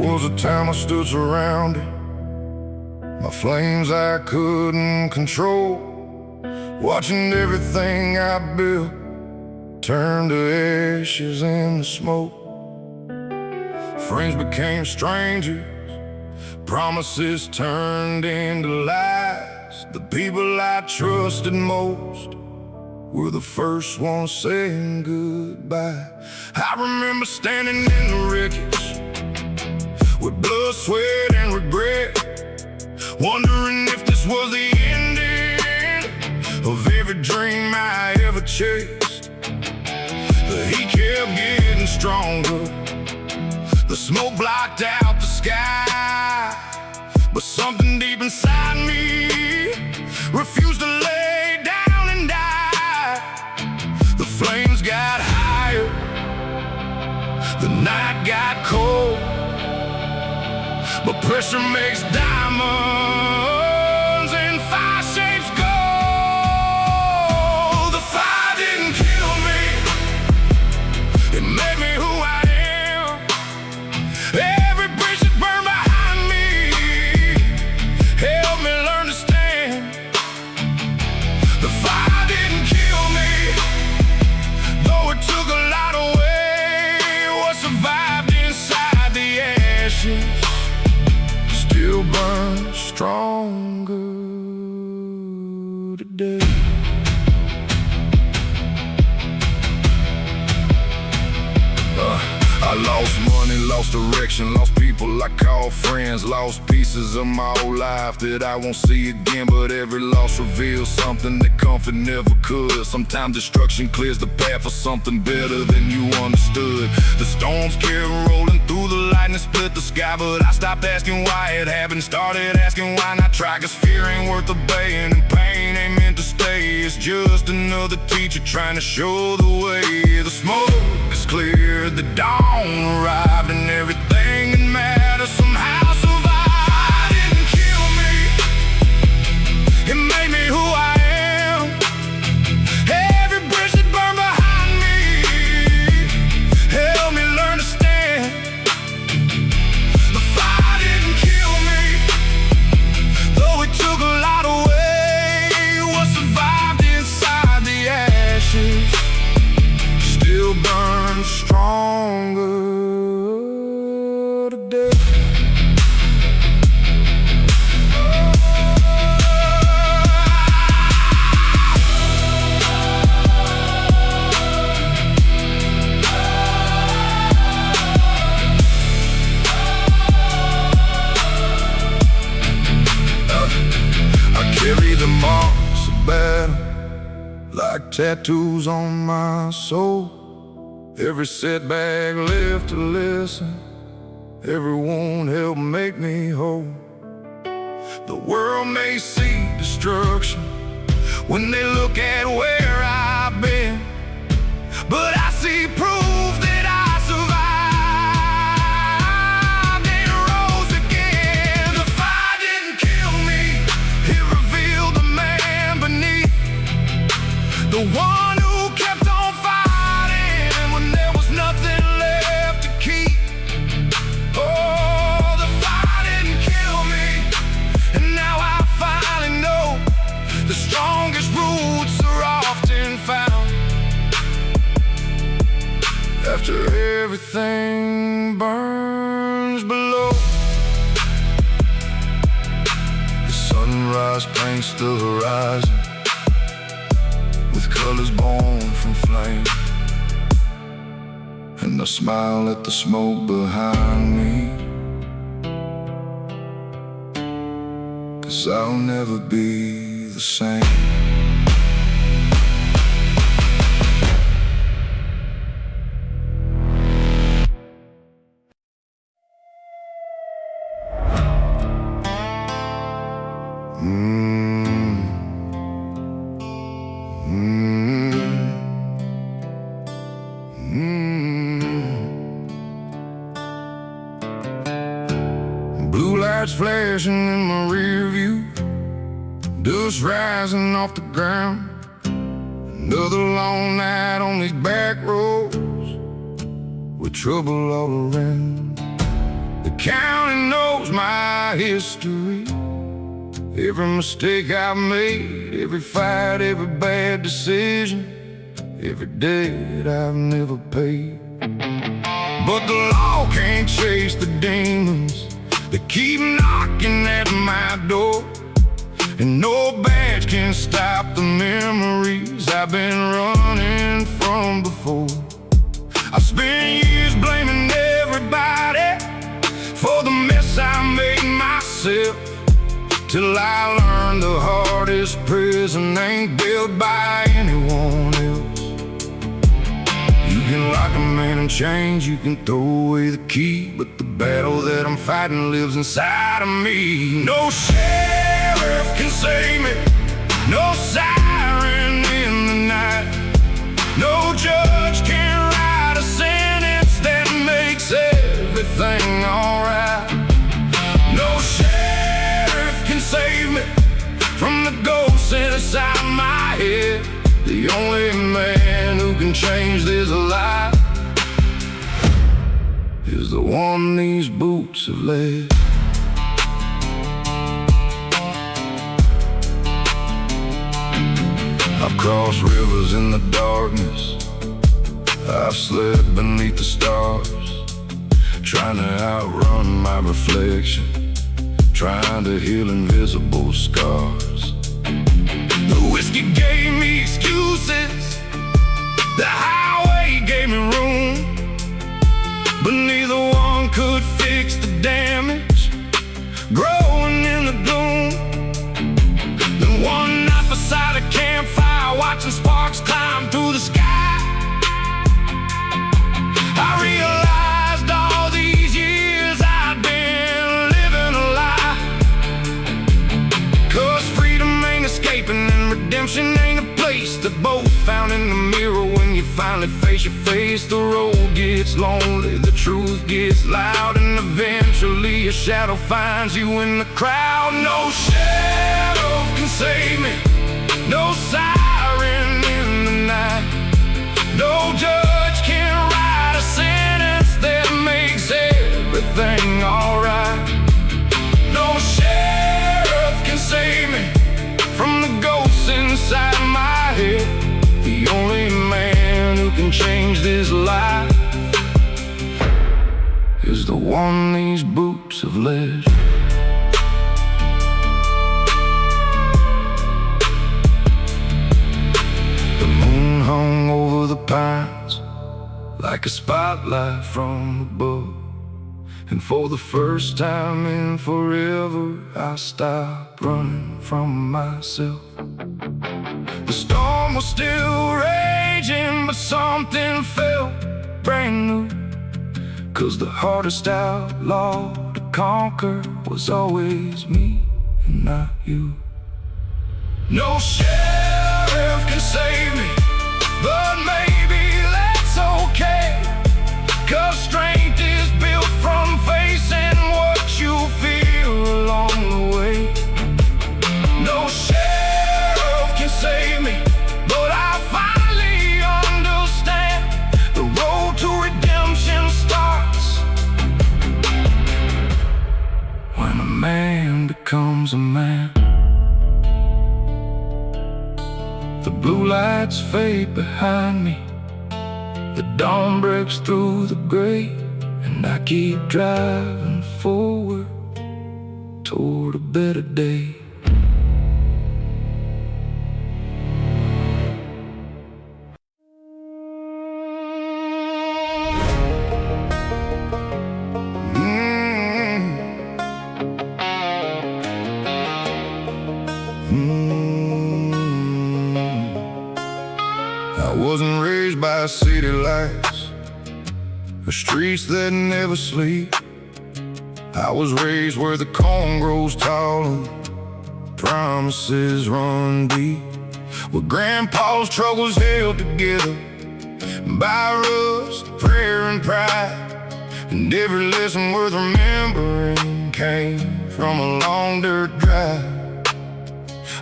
was a time I stood surrounded, my flames I couldn't control, watching everything I built turn to ashes in the smoke. Friends became strangers, promises turned into lies. The people I trusted most were the first ones saying goodbye. I remember standing in the wreckage with blood, sweat, and regret, wondering if this was the ending of every dream I ever chased. The heat kept getting stronger, the smoke blocked out the sky, but something deep inside me refused to lay down and die. The flames got higher, the night got cold, but pressure makes diamonds and fire shapes gold. The fire didn't kill me, it made me who I am. Every bridge that burned behind me helped me learn to stand. The fire didn't kill me, though it took a lot away. What survived inside the ashes still burns stronger today. I lost money, lost direction, lost people I called friends, lost pieces of my old life that I won't see again. But every loss reveals something that comfort never could. Sometimes destruction clears the path for something better than you understood. The storms kept rolling through the lightning, split the sky, but I stopped asking why it happened, started asking why not try. Cause fear ain't worth obeying, and pain ain't meant to stay. It's just another teacher trying to show the way. The smoke is cleared, the dawn arrived, and everything that matters somehow survived. It didn't kill me, it made me who I am. Every bridge that burned behind me helped me learn to stand. The fire didn't kill me, though it took a lot away. What survived inside the ashes still burns stronger today. I carry the marks of battle like tattoos on my soul. Every setback left to listen, every wound helped make me whole. The world may see destruction when they look at where I've been, but I see proof that I survived and rose again. The fire didn't kill me, it revealed the man beneath, the one who kept on fighting when there was nothing left to keep. Oh, the fire didn't kill me, and now I finally know the strongest roots are often found after everything burns below. The sunrise paints the horizon with colors born from flame, and I smile at the smoke behind me, 'cause I'll never be the same. Blue lights flashing in my rear view, dust rising off the ground. Another long night on these back roads with trouble all around. The county knows my history. Every mistake I've made, every fight, every bad decision, every debt I've never paid. But the law can't chase the demons that keep knocking at my door. And no badge can stop the memories I've been running from before. I spent years blaming everybody for the mess I made myself, till I learned the hardest prison ain't built by anyone else. You can lock a man in chains, you can throw away the key, but the battle that I'm fighting lives inside of me. No sheriff can save me, no siren in the night, no judge can write a sentence that makes everything alright. No sheriff can save me from the ghosts inside my head. The only man who can change this life is the one these boots have led. I've crossed rivers in the darkness, I've slept beneath the stars, trying to outrun my reflection, trying to heal invisible scars. The whiskey gave me excuses, the highway gave me room, but neither one could fix the damage growing in the gloom. Then one night beside a campfire, watching sparks climb through the sky, I realized all these years I'd been living a lie. 'Cause freedom ain't escaping and redemption ain't a place. They're both found in the mirror when you finally face your face. The road gets lonely, the truth gets loud, and eventually a shadow finds you in the crowd. No shadow can save me, no siren in the night, no judge can write a sentence that makes everything alright. No sheriff can save me from the ghosts inside my head. The only man who can change this life is the one these boots have led. The moon hung over the pines like a spotlight from above, and for the first time in forever I stopped running from myself. The storm was still raging, but something felt brand new, 'cause the hardest outlaw to conquer was always me and not you. No sheriff can save me, but maybe that's okay, 'cause strength is built from facing what you feel along the way. No sheriff can save me, but I finally understand the road to redemption starts when a man becomes a man. The blue lights fade behind me, the dawn breaks through the gray, and I keep driving forward toward a better day. I wasn't raised by city lights or streets that never sleep. I was raised where the corn grows tall and promises run deep, where grandpa's truck was held together by rust, prayer, and pride. And every lesson worth remembering came from a long dirt drive.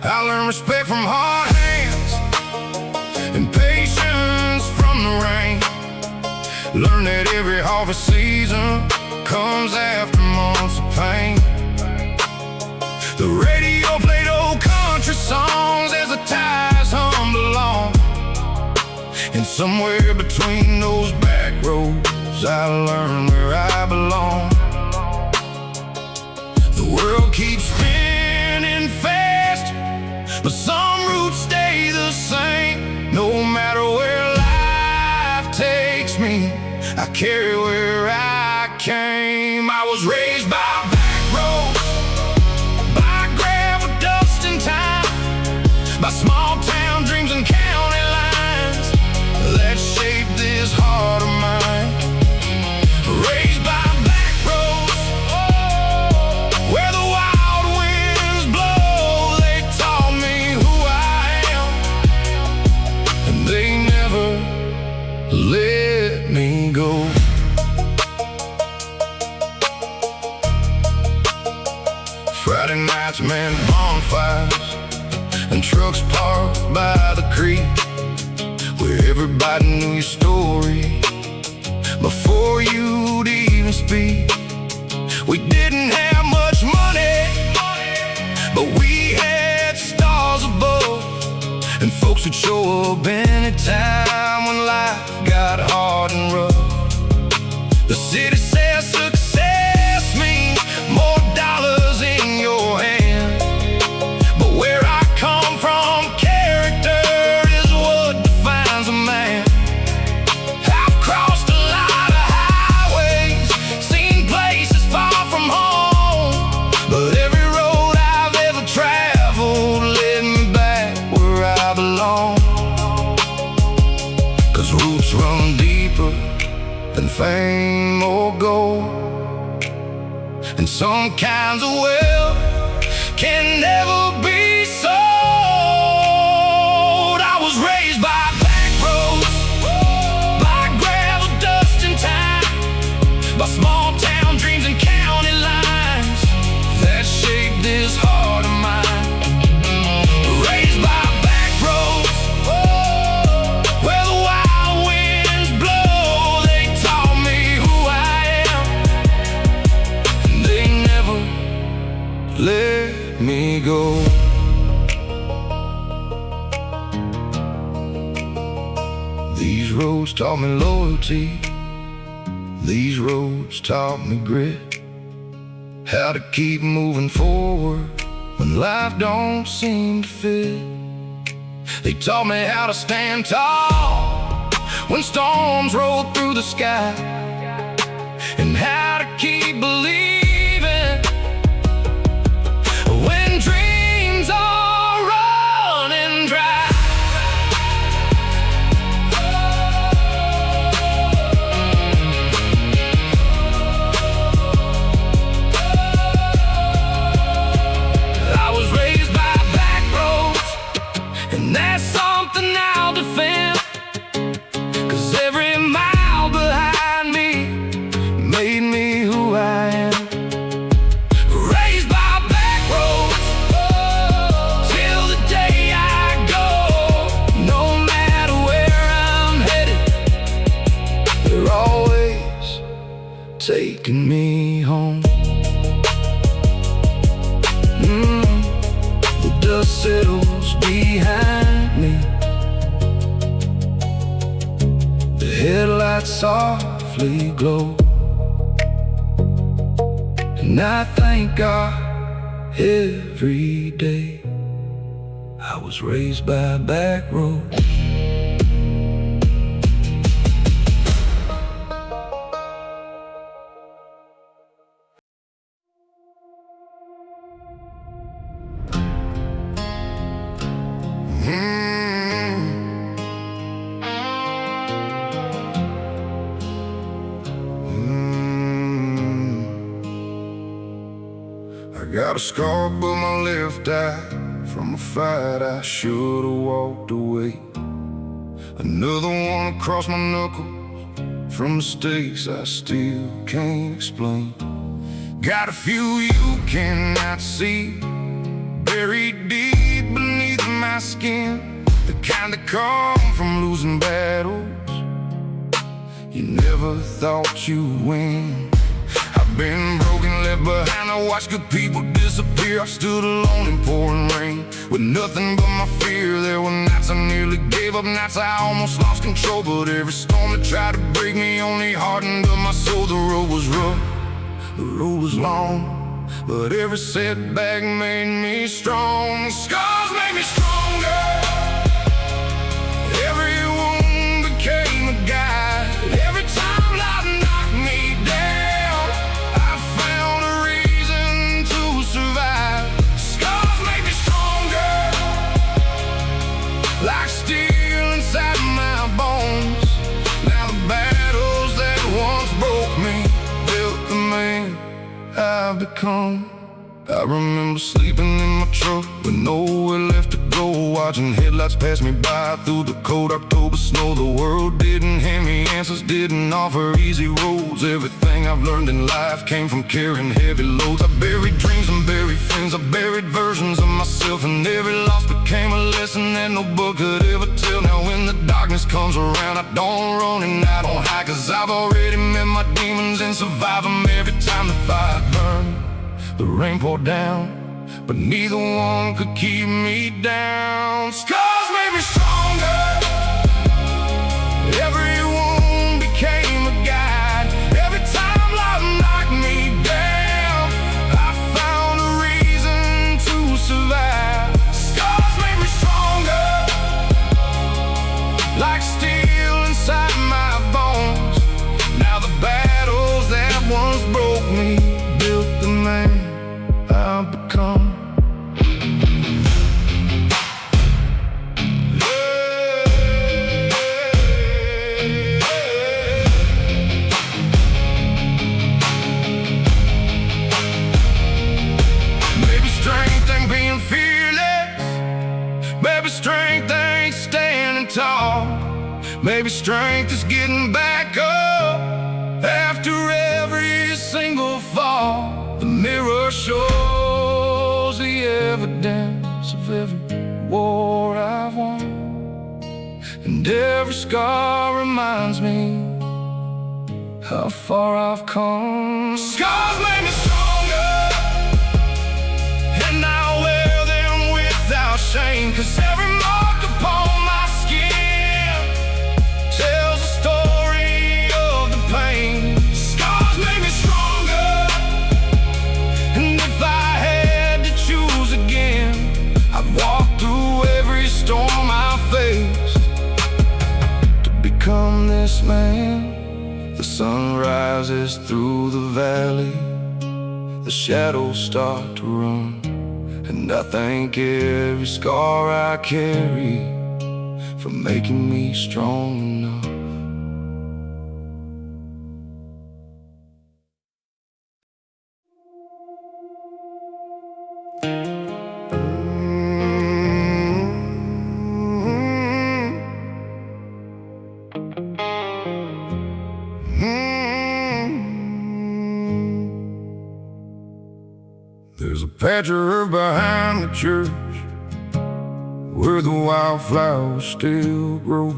I learned respect from hard hands and patience from the rain. Learn that every harvest season comes after Somewhere between those back roads, I learned where I belong. The world keeps spinning fast, but some routes stay the same. No matter where life takes me, I carry where I came. I was raised by backroads, by gravel, dust and time, by small town dreams and county lines that shaped this heart of mine. Raised by backroads, where the wild winds blow. They taught me who I am, and they never let me go. Friday nights meant bonfires and trucks parked by the creek, where everybody knew your story before you'd even speak. We didn't have much money, but we had stars above, and folks would show up anytime when life got hard and rough. The city says success means more dollars in your hand, but where I come from, character is what defines a man. I've crossed a lot of highways, seen places far from home, but every road I've ever traveled led me back where I belong. 'Cause roots run deeper than fame or gold, and some kinds of wealth can never be sold. I was raised by backroads, by gravel, dust and time, by small town dreams and county lines that shaped this heart of mine. Raised by backroads, where the wild winds blow. They taught me who I am, and they never let me go. These roads taught me loyalty, these roads taught me grit, how to keep moving forward when life don't seem to fit. They taught me how to stand tall when storms roll through the sky, and how to keep believing when dreams are running dry. I was raised by backroads, and that's something I'll defend, 'cause every mile behind me made me who I am. Raised by backroads, till the day I go. No matter where I'm headed, they're always taking me home. The dust settles behind me, the headlights softly glow, and I thank God every day I was raised by a back road. I got a scar above my left eye from a fight I should've walked away. Another one across my knuckles from mistakes I still can't explain. Got a few you cannot see, buried deep beneath my skin, the kind that come from losing battles you never thought you'd win. I've been broken, left behind I watched good people disappear. I stood alone in pouring rain with nothing but my fear. There were nights I nearly gave up, nights I almost lost control. But every storm that tried to break me only hardened up my soul. The road was rough, the road was long, but every setback made me strong. Scars made me stronger. Every wound became a guide. Every time life knocked me down, I found a reason to survive. Scars made me stronger, like steel inside my bones. Now the battles that once broke me built the man I've become. I remember sleeping in my truck with nowhere left to go, watching headlights pass me by through the cold October snow. The world didn't hand me answers, didn't offer easy roads. Everything I've learned in life came from carrying heavy loads. I buried dreams and buried friends, I buried versions of myself, and every loss became a lesson that no book could ever tell. Now when the darkness comes around, I don't run and I don't hide, 'cause I've already met my demons and survived them every time the fire burned. The rain poured down, but neither one could keep me down. Scars made me stronger. Every wound became a guide. Every time life knocked me down, I found a reason to survive. Scars made me stronger, like steel inside my bones. Now the battles that once broke me built the man I've become. Maybe strength ain't being fearless. Maybe strength ain't standing tall. Maybe strength is getting back up after every single fall. The mirror shows the evidence of every war I've won, and every scar reminds me how far I've come. Scars made me stronger, and I wear them without shame, 'cause every mark upon my skin tells a story of the pain. Scars made me stronger, and if I had to choose again, I'd walk through every storm I faced to become this man. The sun rises through the valley, the shadows start to run, and I thank every scar I carry for making me strong enough. There's a patch of herb behind the church where the wildflowers still grow,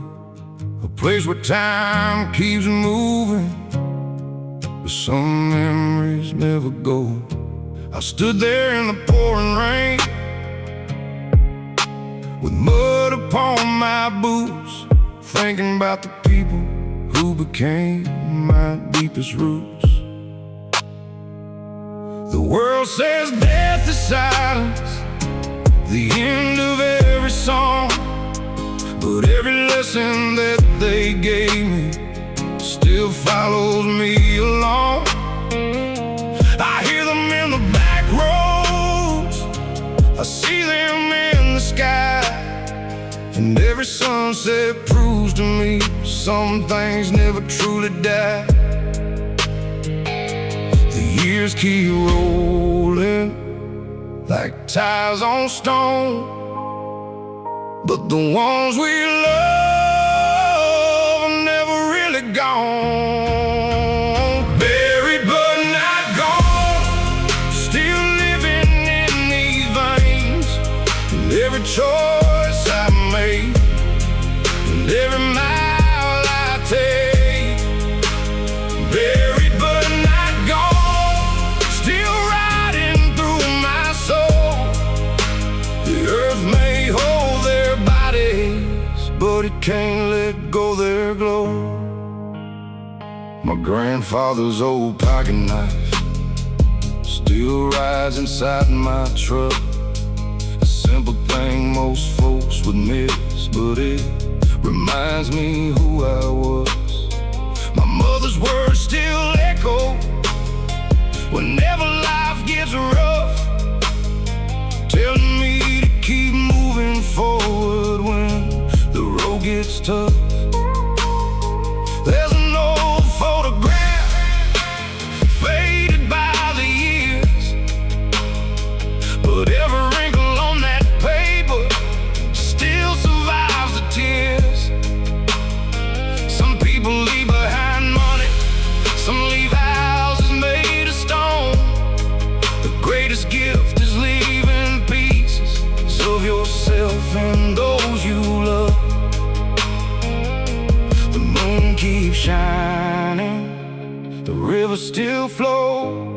a place where time keeps moving, but some memories never go. I stood there in the pouring rain with mud upon my boots, thinking about the people who became my deepest roots. The world says death is silence, the end of every song, but every lesson that they gave me still follows me along. I hear them in the back roads, I see them in the sky, and every sunset proves to me some things never truly die. Years keep rolling like tires on stone, but the ones we love are never really gone. Buried but not gone, still living in these veins. And every choice I make, and every mile I take, buried but not gone, still riding can't let go their glow. My grandfather's old pocket knife still rides inside my truck. A simple thing most folks would miss, but it reminds me who I was. My mother's words still echo whenever life gets rough, telling me to keep moving forward when the road gets tough. There's an old photograph faded by the years, but every wrinkle on that paper still survives the tears. Some people leave behind money, some leave houses made of stone. The greatest gift is leaving pieces of yourself and those you love. The moon keeps shining, the river still flows,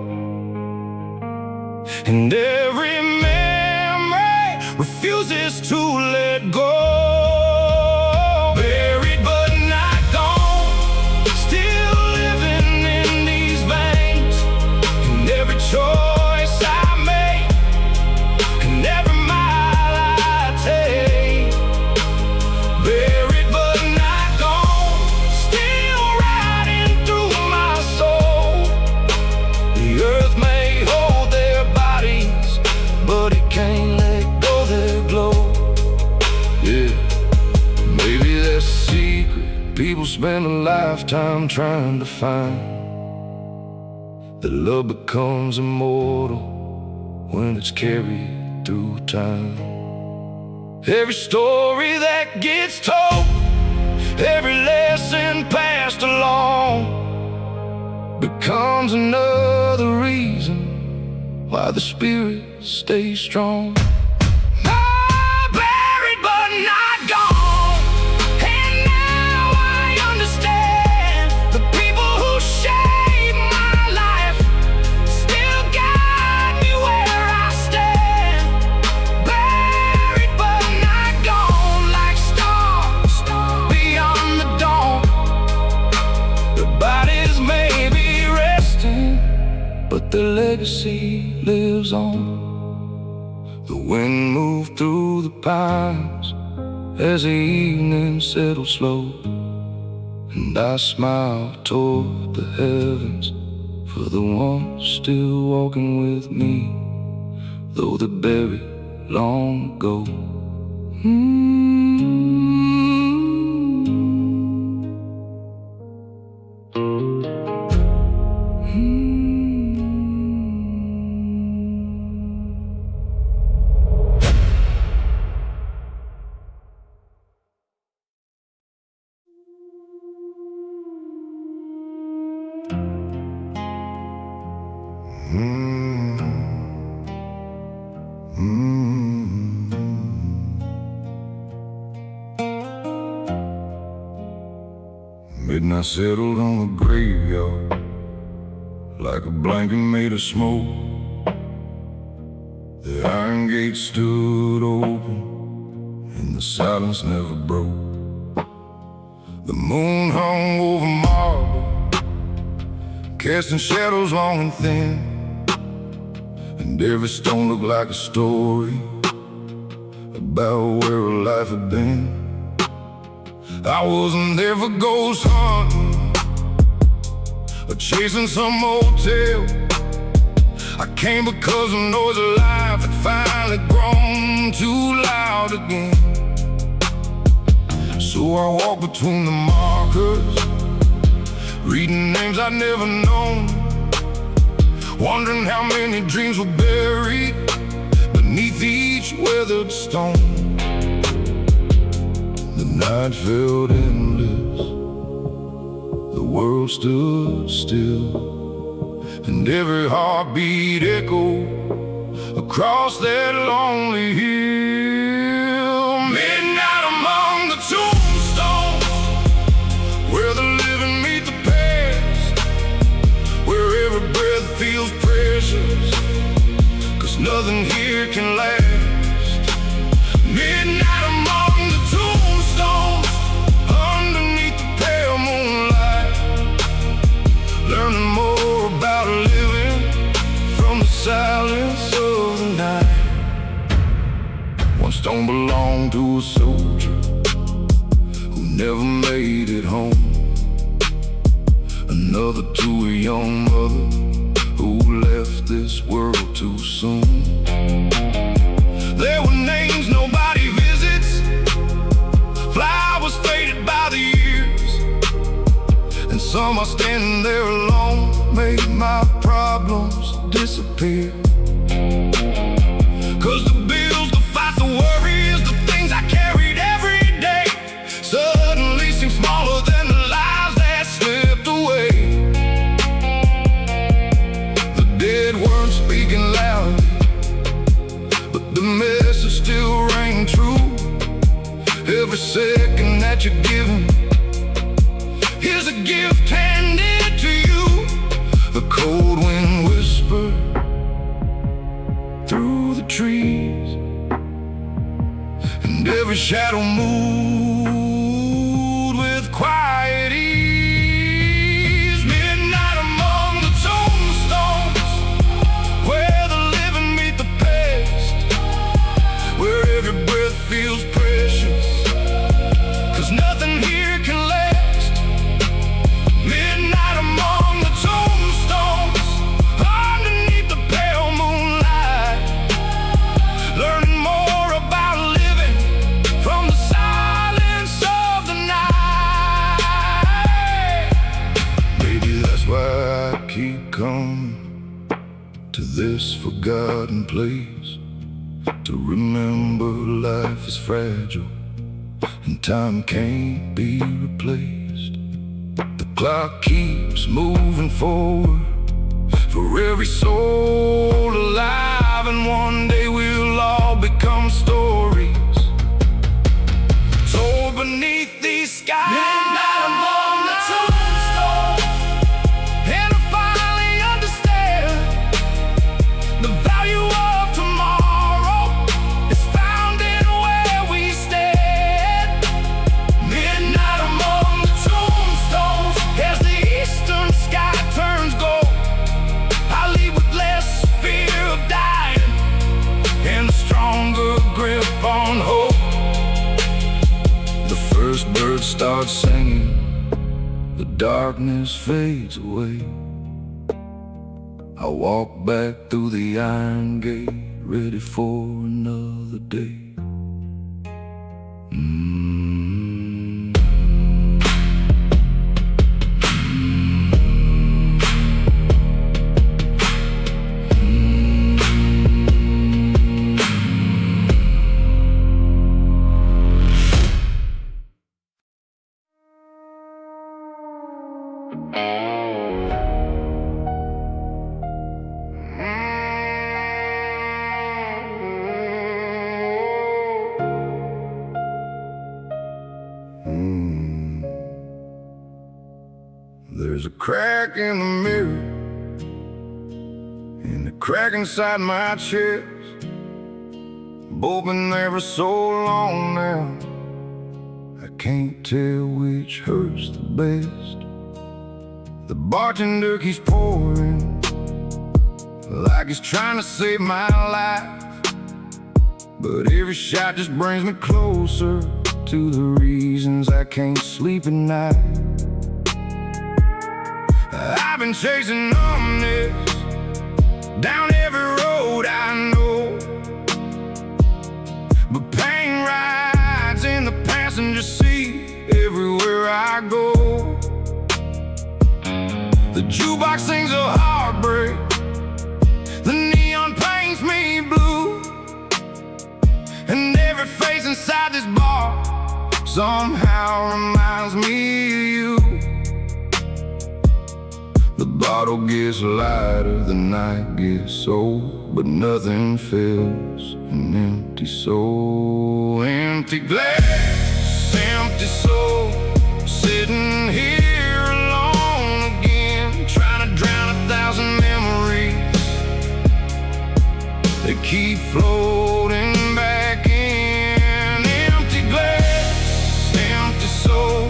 and every memory refuses to let go. Buried but not gone, still living in these veins. And every choice I make, and every mile I take. Buried but not gone, still riding through my soul. The earth may hold their bodies, but it can't let go their glow. Yeah, maybe that's a secret people spend a lifetime trying to find. That love becomes immortal when it's carried through time. Every story that gets told, every lesson passed along, becomes another reason why the spirit stays strong. Buried but not gone, and now I understand. The people who shaped my life still guide me where I stand. Buried but not gone, like stars beyond the dawn. Their bodies may be resting, but their legacy lives on. The wind moved through the pines as the evening settled slow, and I smiled toward the heavens for the ones still walking with me, though they're buried long ago. Midnight settled on the graveyard like a blanket made of smoke. The iron gate stood open and the silence never broke. The moon hung over marble, casting shadows long and thin, and every stone looked like a story about where a life had been. I wasn't there for ghost hunting or chasing some motel. I came because the noise of life had finally grown too loud again. So I walked between the markers, reading names I'd never known, wondering how many dreams were buried beneath each weathered stone. The night felt endless, the world stood still, and every heartbeat echoed across that lonely hill. Midnight among the tombstones, where the living meet the past, where every breath feels precious, 'cause nothing here can last. Midnight among the tombstones, silence of the night. One stone belonged to a soldier who never made it home. Another to a young mother who left this world too soon. There were names nobody visits, flowers faded by the years, and some are standing there alone, make my problems disappear. 'Cause the bills, the fights, the worries, the things I carried every day suddenly seem smaller than the lives that slipped away. The dead weren't speaking loudly, but the message still rang true. Every second that you're given, here's a gift handed to you. The cold wind whispered through the trees, and every shadow moved with quiet ease. Midnight among the tombstones, where the living meet the past, where every breath feels precious, 'cause nothing here can last. Midnight among the tombstones, underneath the pale moonlight, learning more about living from the silence of the night. Maybe that's why I keep coming to this forgotten place, to remember life is fragile and time can't be replaced. The clock keeps moving forward for every soul alive, and one day we'll all become stories told beneath these skies. Midnight among the tombstones, and I finally understand the value of tomorrow is found in where we stand. Midnight among the tombstones, as the eastern sky turns gold, I leave with less fear of dying and a stronger grip on hope. The first bird starts singing, the darkness fades away. I walk back through the iron gate, ready for another day. There's a crack in the mirror, and a crack inside my chest. Both been there for so long now, I can't tell which hurts the best. The bartender keeps pouring like he's trying to save my life, but every shot just brings me closer to the reasons I can't sleep at night. I've been chasing numbness down every road I know, but pain rides in the passenger seat everywhere I go. The jukebox sings a heartbreak, the neon paints me blue, and every face inside this bar somehow reminds me of you. The bottle gets lighter, the night gets old, but nothing fills an empty soul. Empty glass, empty soul, sitting here alone again, trying to drown 1,000 memories. They keep floating back in. Empty glass, empty soul,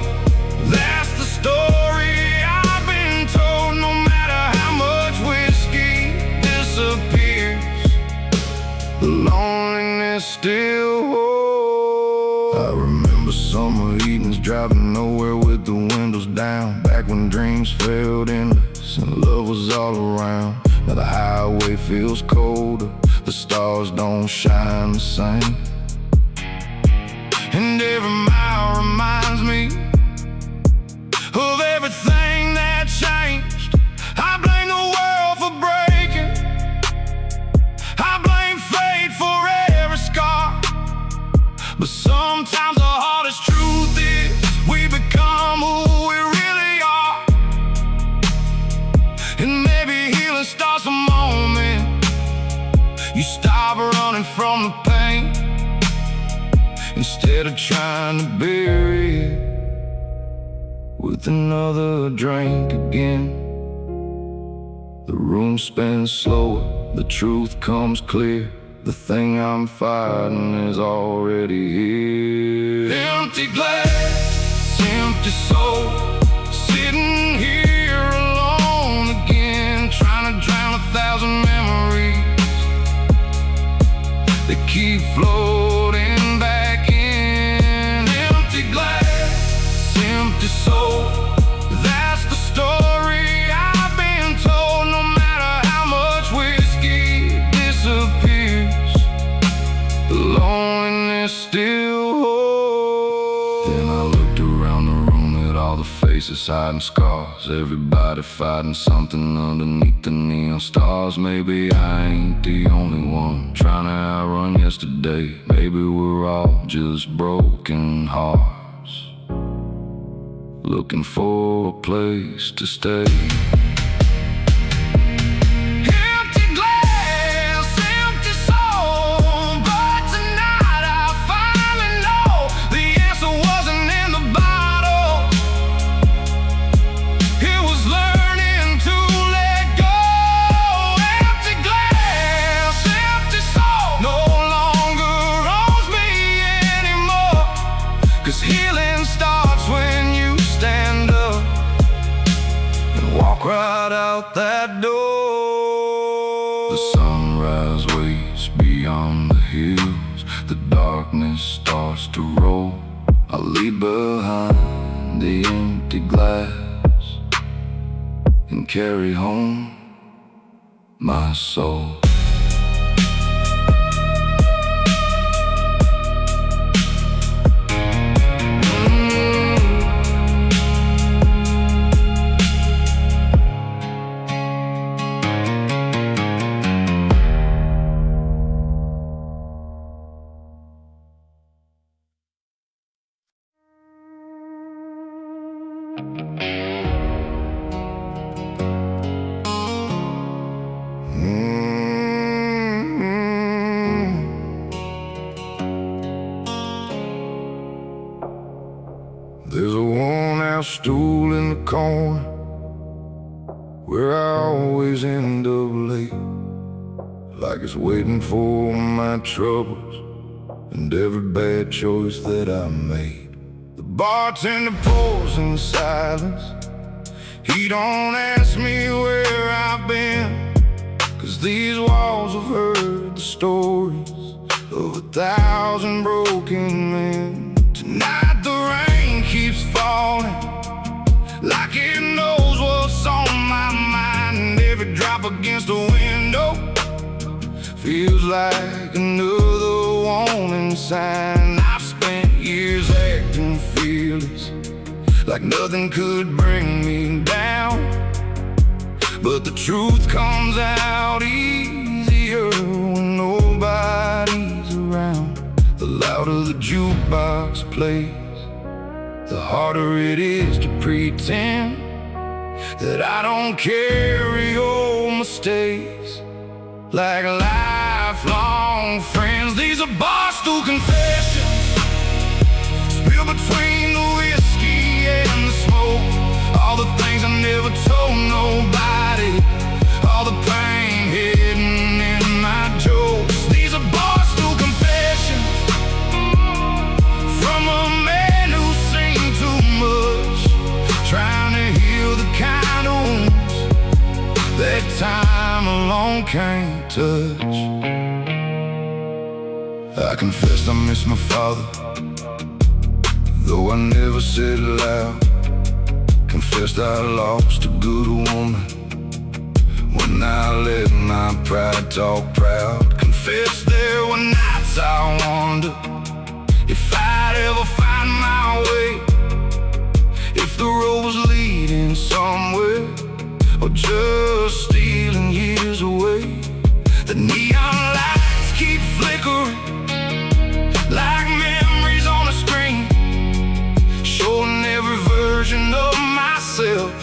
that's the story I've been told. No matter how much whiskey disappears, loneliness still holds. I remember summer evenings driving nowhere with the windows down, back when dreams felt endless and love was all around. Now the highway feels colder, the stars don't shine the same, and every mile reminds me of everything that changed. I blame the world for breaking, I blame fate for every scar, but sometimes the hardest truth is we become who we really are. And maybe healing starts the moment you stop running from the pain, instead of trying to bury it with another drink again. The room spins slower, the truth comes clear. The thing I'm fighting is already here. Empty glass, empty soul, sitting here alone again, trying to drown 1,000 memories that keep floating back in. Empty glass, empty soul, that's the story I've been told. No matter how much whiskey disappears, the loneliness still holds. Then I looked around the room at all the faces hiding scars, everybody fighting something underneath the neon stars. Maybe I ain't the only one trying to outrun yesterday. Maybe we're all just broken hearts, looking for a place to stay. Empty glass, empty soul, but tonight I finally know the answer wasn't in the bottle. It was learning to let go. Empty glass, empty soul, no longer owns me anymore. 'Cause healing starts when you stand up and walk right out that door. The sunrise waits beyond the hills, the darkness starts to roll. I leave behind the empty glass and carry home my soul. There's a worn-out stool in the corner where I always end up late, like it's waiting for my troubles and every bad choice that I made. The bartender pours in silence, he don't ask me where I've been, 'cause these walls have heard the stories of 1,000 broken men. Tonight the rain keeps falling, like it knows what's on my mind, and every drop against the window feels like another warning sign. I've spent years acting fearless, like nothing could bring me down, but the truth comes out easier when nobody's around. The louder the jukebox plays, the harder it is to pretend that I don't carry old mistakes like lifelong friends. These are Barstool Confessions, spilled between the whiskey and the smoke. All the things I never told nobody, all the pain hidden in my jokes. These are Barstool Confessions, from a man who's seen too much, trying to heal the kind of wounds that time alone can't touch. I confessed I miss my father, though I never said it loud. Confessed I lost a good woman when I let my pride talk proud. Confessed there were nights I wonder if I'd ever find my way, if the road was leading somewhere or just stealing years away. The neon lights keep flickering like memories on a screen, showing every version of myself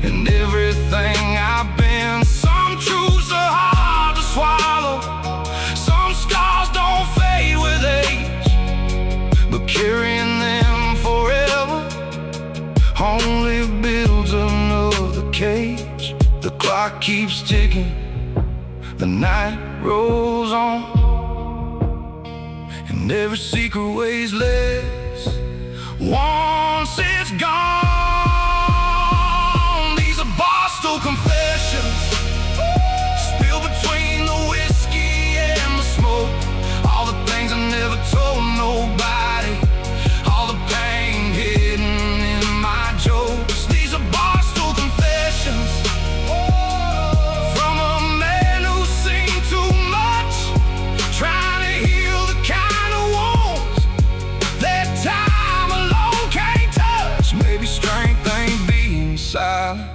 and everything I've been. Some truths are hard to swallow, some scars don't fade with age, but carrying them forever only builds another cage. The clock keeps ticking, the night rolls on, and every secret weighs less once it's gone. These are Barstool Confessions, spilled between the whiskey and the smoke. All the things I never told nobody, all the pain hidden in my jokes. These are Barstool Confessions, from a man who's seen too much, trying to heal the kind of wounds that time alone can't touch. Maybe strength ain't being silent,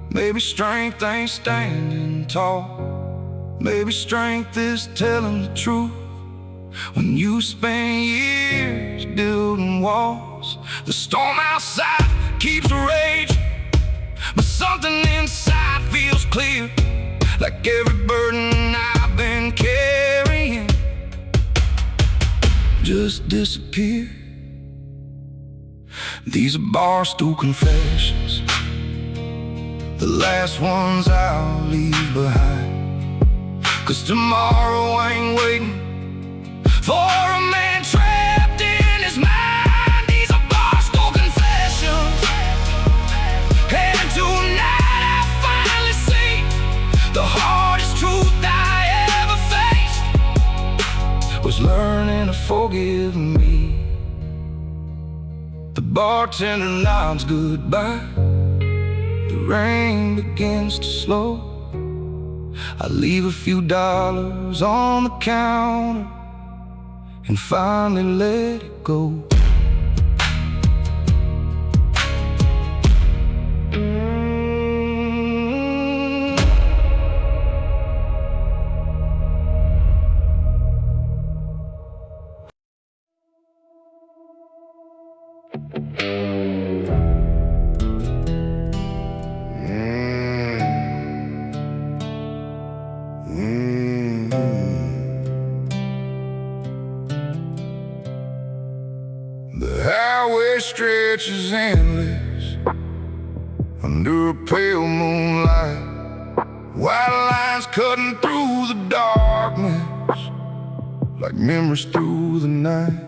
maybe strength ain't standing tall, maybe strength is telling the truth when you spend years building walls. The storm outside keeps raging, but something inside feels clear, like every burden I've been carrying just disappeared. These are Barstool Confessions, the last ones I'll leave behind, 'cause tomorrow ain't waiting for a man trapped in his mind. These are Barstool Confessions, and tonight I finally see the hardest truth I ever faced was learning to forgive me. The bartender nods goodbye, the rain begins to slow. I leave a few dollars on the counter and finally let it go. The highway stretches endless under a pale moonlight, white lines cutting through the darkness like memories through the night.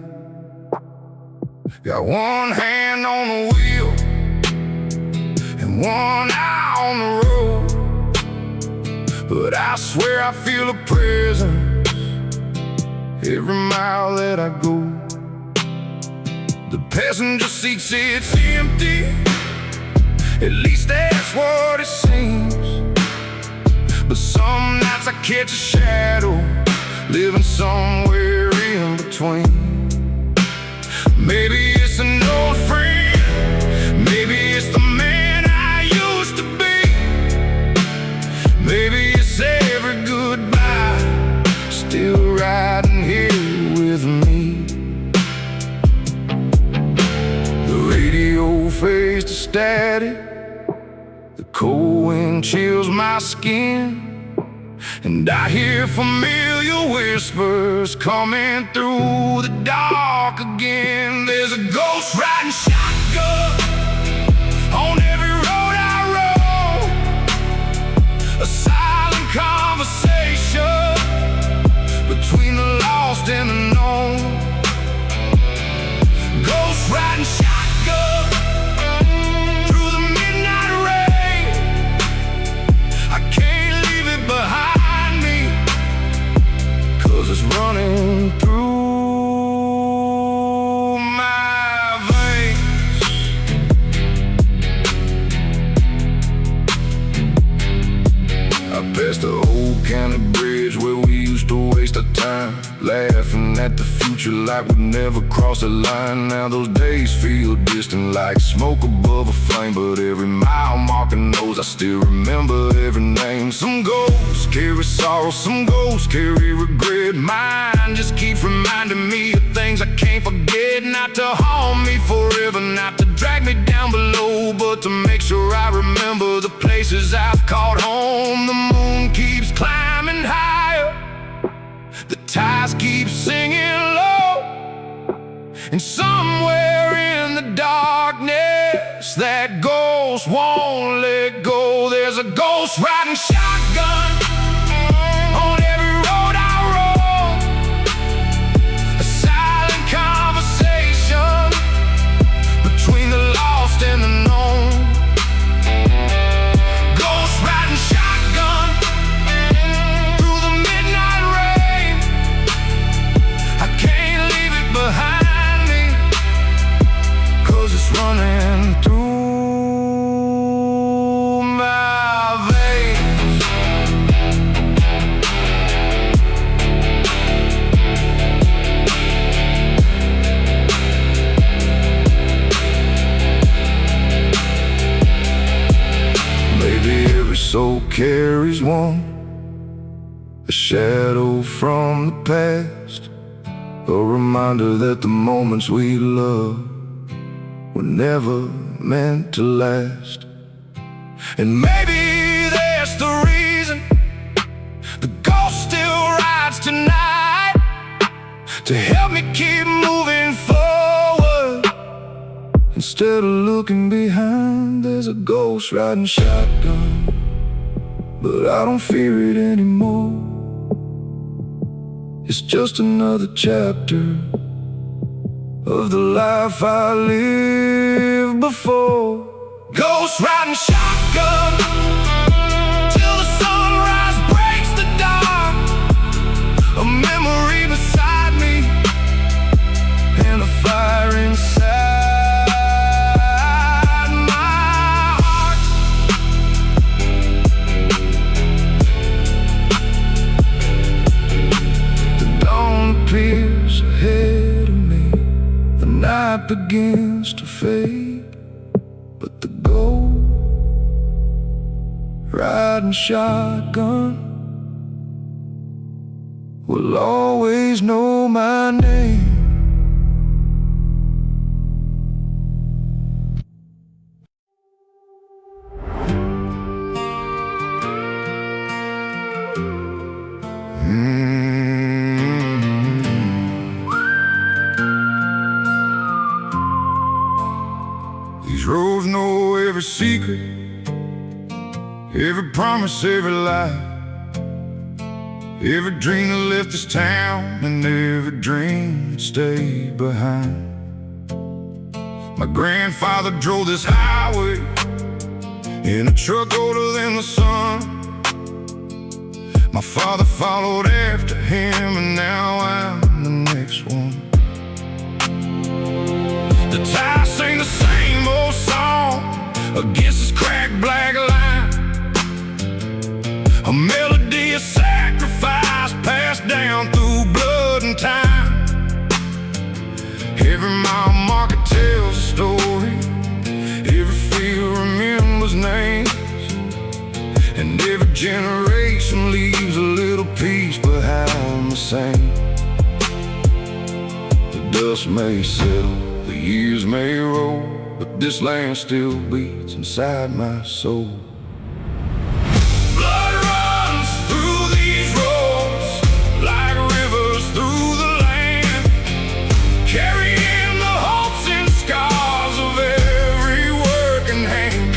Got one hand on the wheel and one eye on the road, but I swear I feel a presence every mile that I go. The passenger seat sits empty, at least that's what it seems, but some nights I catch a shadow living somewhere in between. Maybe it's an old friend, maybe it's the man I used to be, maybe it's every goodbye still riding here with me. The radio fades to static, the cold wind chills my skin, and I hear familiar whispers coming through the dark again. There's a ghost riding shotgun on every road I roam, a silent conversation between the lost and the known. Ghost riding shotgun through the midnight rain. I can't leave it behind me, 'cause it's running past the old county bridge where we used to waste our time, laughing at the future like we'd never cross the line. Now those days feel distant like smoke above a flame, but every mile marker knows I still remember every name. Some ghosts carry sorrow, some ghosts carry regret. Mine just keeps reminding me of things I can't forget. Not to haunt me forever, not to drag me down below, but to make sure I remember the places I've called home. The moon keeps climbing higher, the tides keep singing low, and somewhere in the darkness that ghost won't let go. There's a ghost riding shotgun on every road I roll, a silent conversation between the lost and the known. Ghost riding shotgun through the midnight rain. I can't leave it behind me, 'cause it's running through my veins. Maybe every soul carries one, a shadow from the past, a reminder that the moments we love were never meant to last. And maybe that's the reason the ghost still rides tonight, to help me keep moving forward. Instead of looking behind, there's a ghost riding shotgun, but I don't fear it anymore. It's just another chapter of the life I lived before. Ghost riding shotgun till the sunrise breaks the dark, a memory beside me and a fire inside my heart. The dawn appears ahead of me, the night begins to fade, but the ghost riding shotgun will always know my name. These roads know every secret, every promise, every lie, every dream that left this town and every dream that stayed behind. My grandfather drove this highway in a truck older than the sun. My father followed after him, and now I'm the next one. The tires sing the same old song against this cracked black line, a melody of sacrifice passed down through blood and time. Every mile marker tells a story, every field remembers names, and every generation leaves a little piece behind the same. The dust may settle, the years may roll, but this land still beats inside my soul. Blood runs through these roads like rivers through the land, carrying the hopes and scars of every working hand.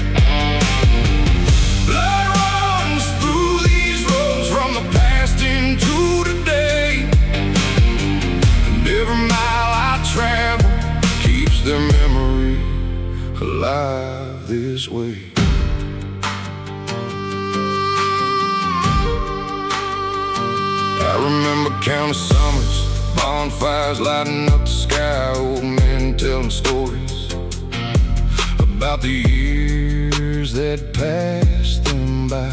Blood runs through these roads from the past into today, and every mile I travel keeps their memory alive this way. I remember countless summers, bonfires lighting up the sky, old men telling stories about the years that passed them by.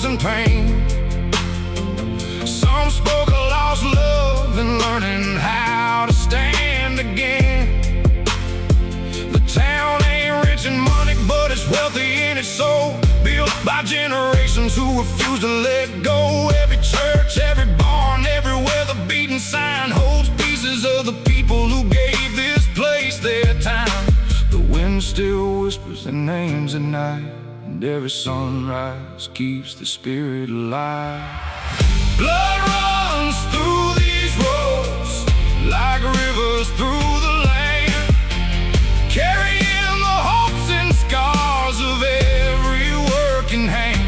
and pain. Some spoke of lost love and learning how to stand again. The town ain't rich in money, but it's wealthy in its soul, built by generations who refuse to let go. Every church, every barn, everywhere the beaten sign holds pieces of the people who gave this place their time. The wind still whispers their names at night, and every sunrise keeps the spirit alive. Blood runs through these roads like rivers through the land, carrying the hopes and scars of every working hand.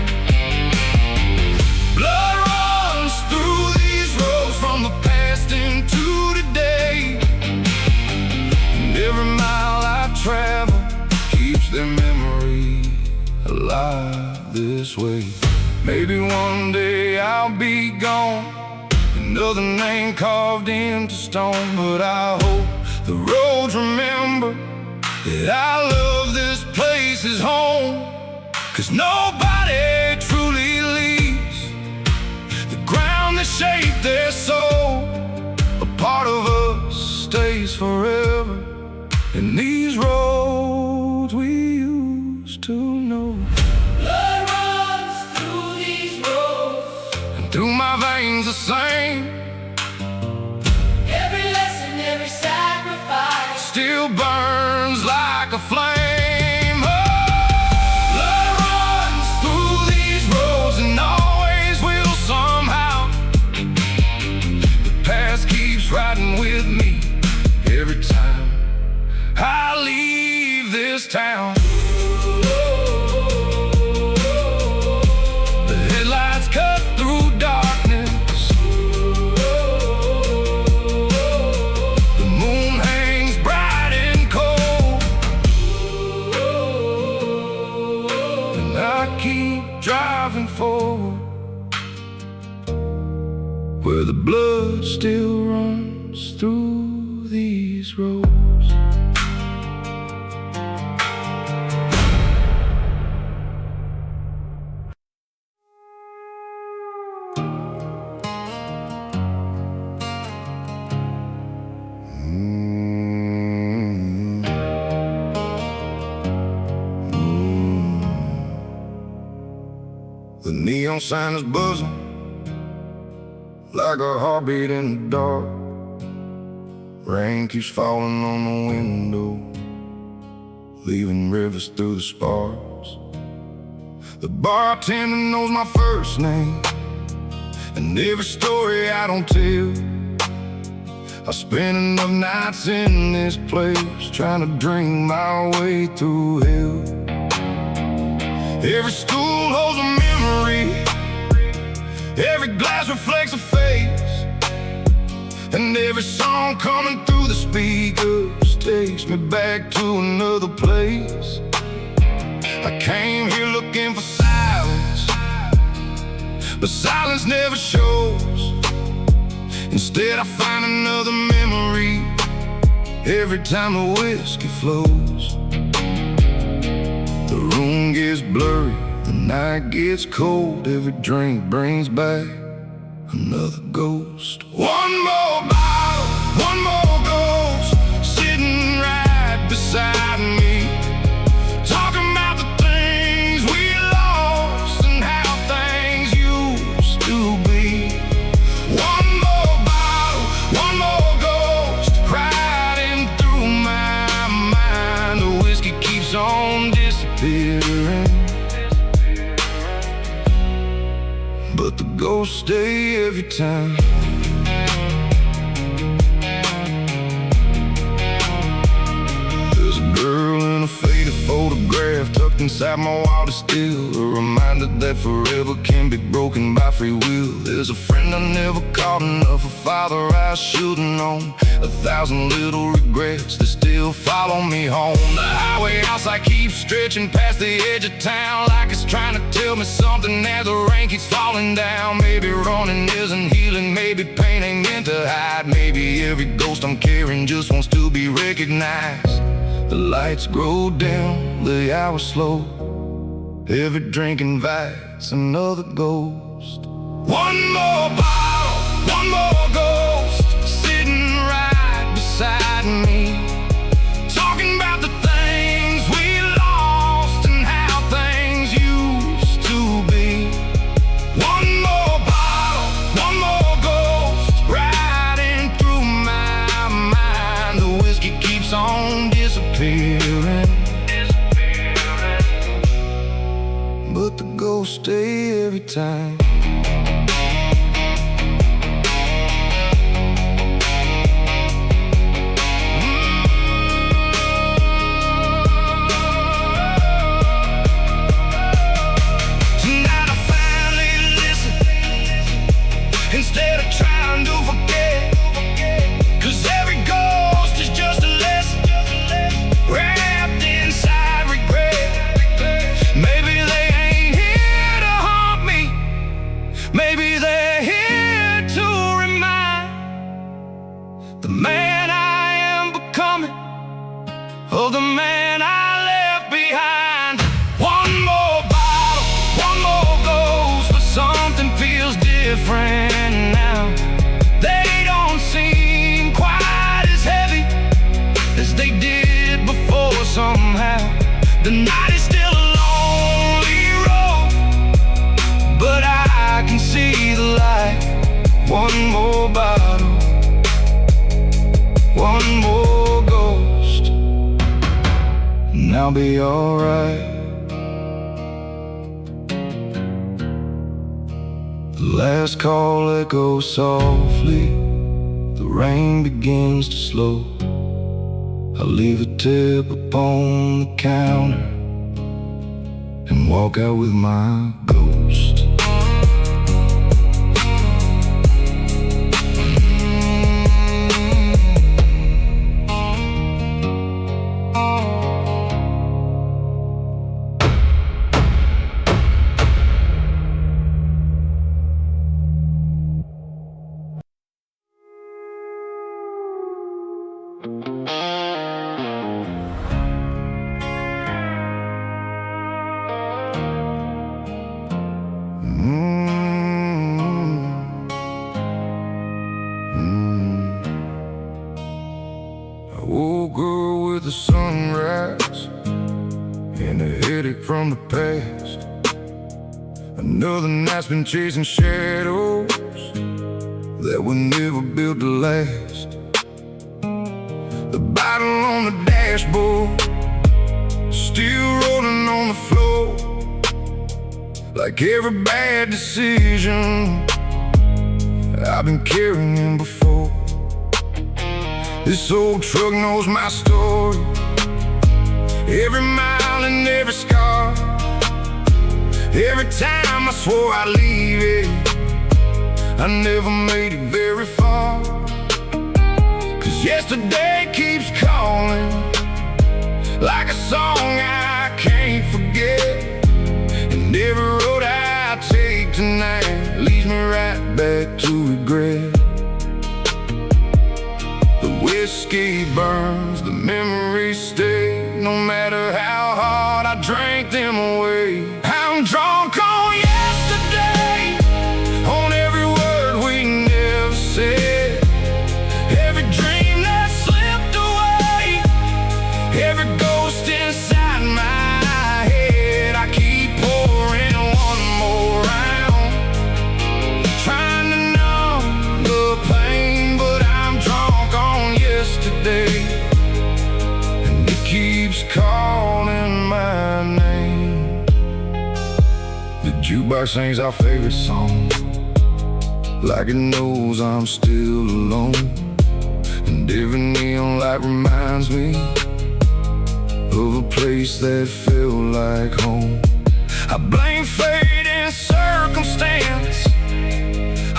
Blood runs through these roads from the past into today, and every mile I travel keeps their memory alive this way. Maybe one day I'll be gone, another name carved into stone, but I hope the roads remember that I love this place as home. 'Cause nobody truly leaves the ground that shaped their soul. A part of us stays forever in these roads we used to know. Blood runs through these roads, And through my veins the same. every lesson, every sacrifice Still burns like a flame. Oh, blood runs through these roads and always will somehow. The past keeps riding with me every time I leave this town. The headlights cut through darkness, the moon hangs bright and cold, and I keep driving forward where the blood still runs through these roads. The neon sign is buzzing like a heartbeat in the dark. Rain keeps falling on the window, leaving rivers through the sparks. The bartender knows my first name and every story I don't tell. I spent enough nights in this place trying to dream my way through hell. Every stool holds a memory, every glass reflects a face, and every song coming through the speakers takes me back to another place. I came here looking for silence, but silence never shows. Instead I find another memory every time the whiskey flows. The room gets blurry, the night gets cold, every drink brings back another ghost. One more bottle, one more ghost, sitting right beside me, talking about the things we lost and how things used to be. One more bottle, one more ghost, riding through my mind. The whiskey keeps on disappearing, but the ghosts stay every time. There's a girl in a faded photograph tucked inside my wildest still, a reminder that forever can be broken by free will. There's a friend I never called enough, a father I should've known, 1,000 little regrets that still follow me home. The highway outside keeps stretching past the edge of town like it's trying to tell me something as the rain keeps falling down. Maybe running isn't healing, maybe pain ain't meant to hide, maybe every ghost I'm carrying just wants to be recognized. The lights grow dim, the hours slow, every drinking vibe nights, another ghost. One more bottle, one more ghost, sitting right beside me, talking about the things we lost and how things used to be. One more bottle, one more ghost, riding through my mind. The whiskey keeps on disappearing, but the ghosts stay every time. Instead of trying to forget, 'cause every ghost is just a lesson wrapped inside regret. Maybe they ain't here to haunt me, maybe they're here to remind the man I am becoming of the man I left behind. One more bottle, one more ghost, but something feels different. Somehow the night is still a lonely road, but I can see the light. One more bottle, one more ghost, and I'll be alright. The last call echoes softly, the rain begins to slow. I leave a tip upon the counter and walk out with my ghost. I woke up with the sunrise and a headache from the past. Another night's been chasing shadows that were never built to last. The bottle on the dashboard, still rolling on the floor, like every bad decision I've been carrying before. This old truck knows my story, every mile and every scar. Every time I swore I'd leave it, I never made it very far. 'Cause yesterday keeps calling, like a song I can't forget. And every road I take tonight leads me right back to regret. The whiskey burns, the memories stay, no matter how hard I drank them away. I'm drunk on yesterday, on every word we never said, every dream that slipped away, every ghost inside my head. I keep pouring one more round, trying to numb the pain, but I'm drunk on yesterday, and it keeps calling my name. The jukebox sings our favorite song, like it knows I'm still alone. And every neon light reminds me of a place that felt like home. I blame fate and circumstance,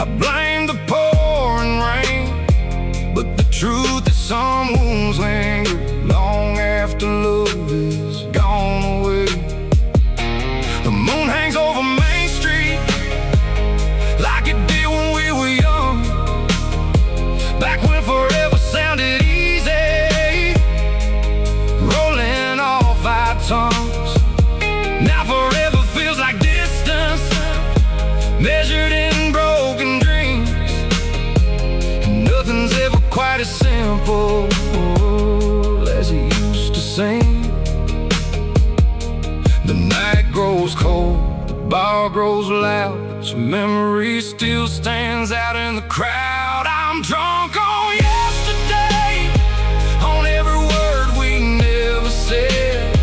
I blame the pouring rain, but the truth is some wounds linger long after love is gone away. The moon hangs over Main Street like it did when we were young, back when forever sounded easy, rolling off our tongues. Now forever feels like distance, night grows cold, the bar grows loud, but your memory still stands out in the crowd. I'm drunk on yesterday, on every word we never said,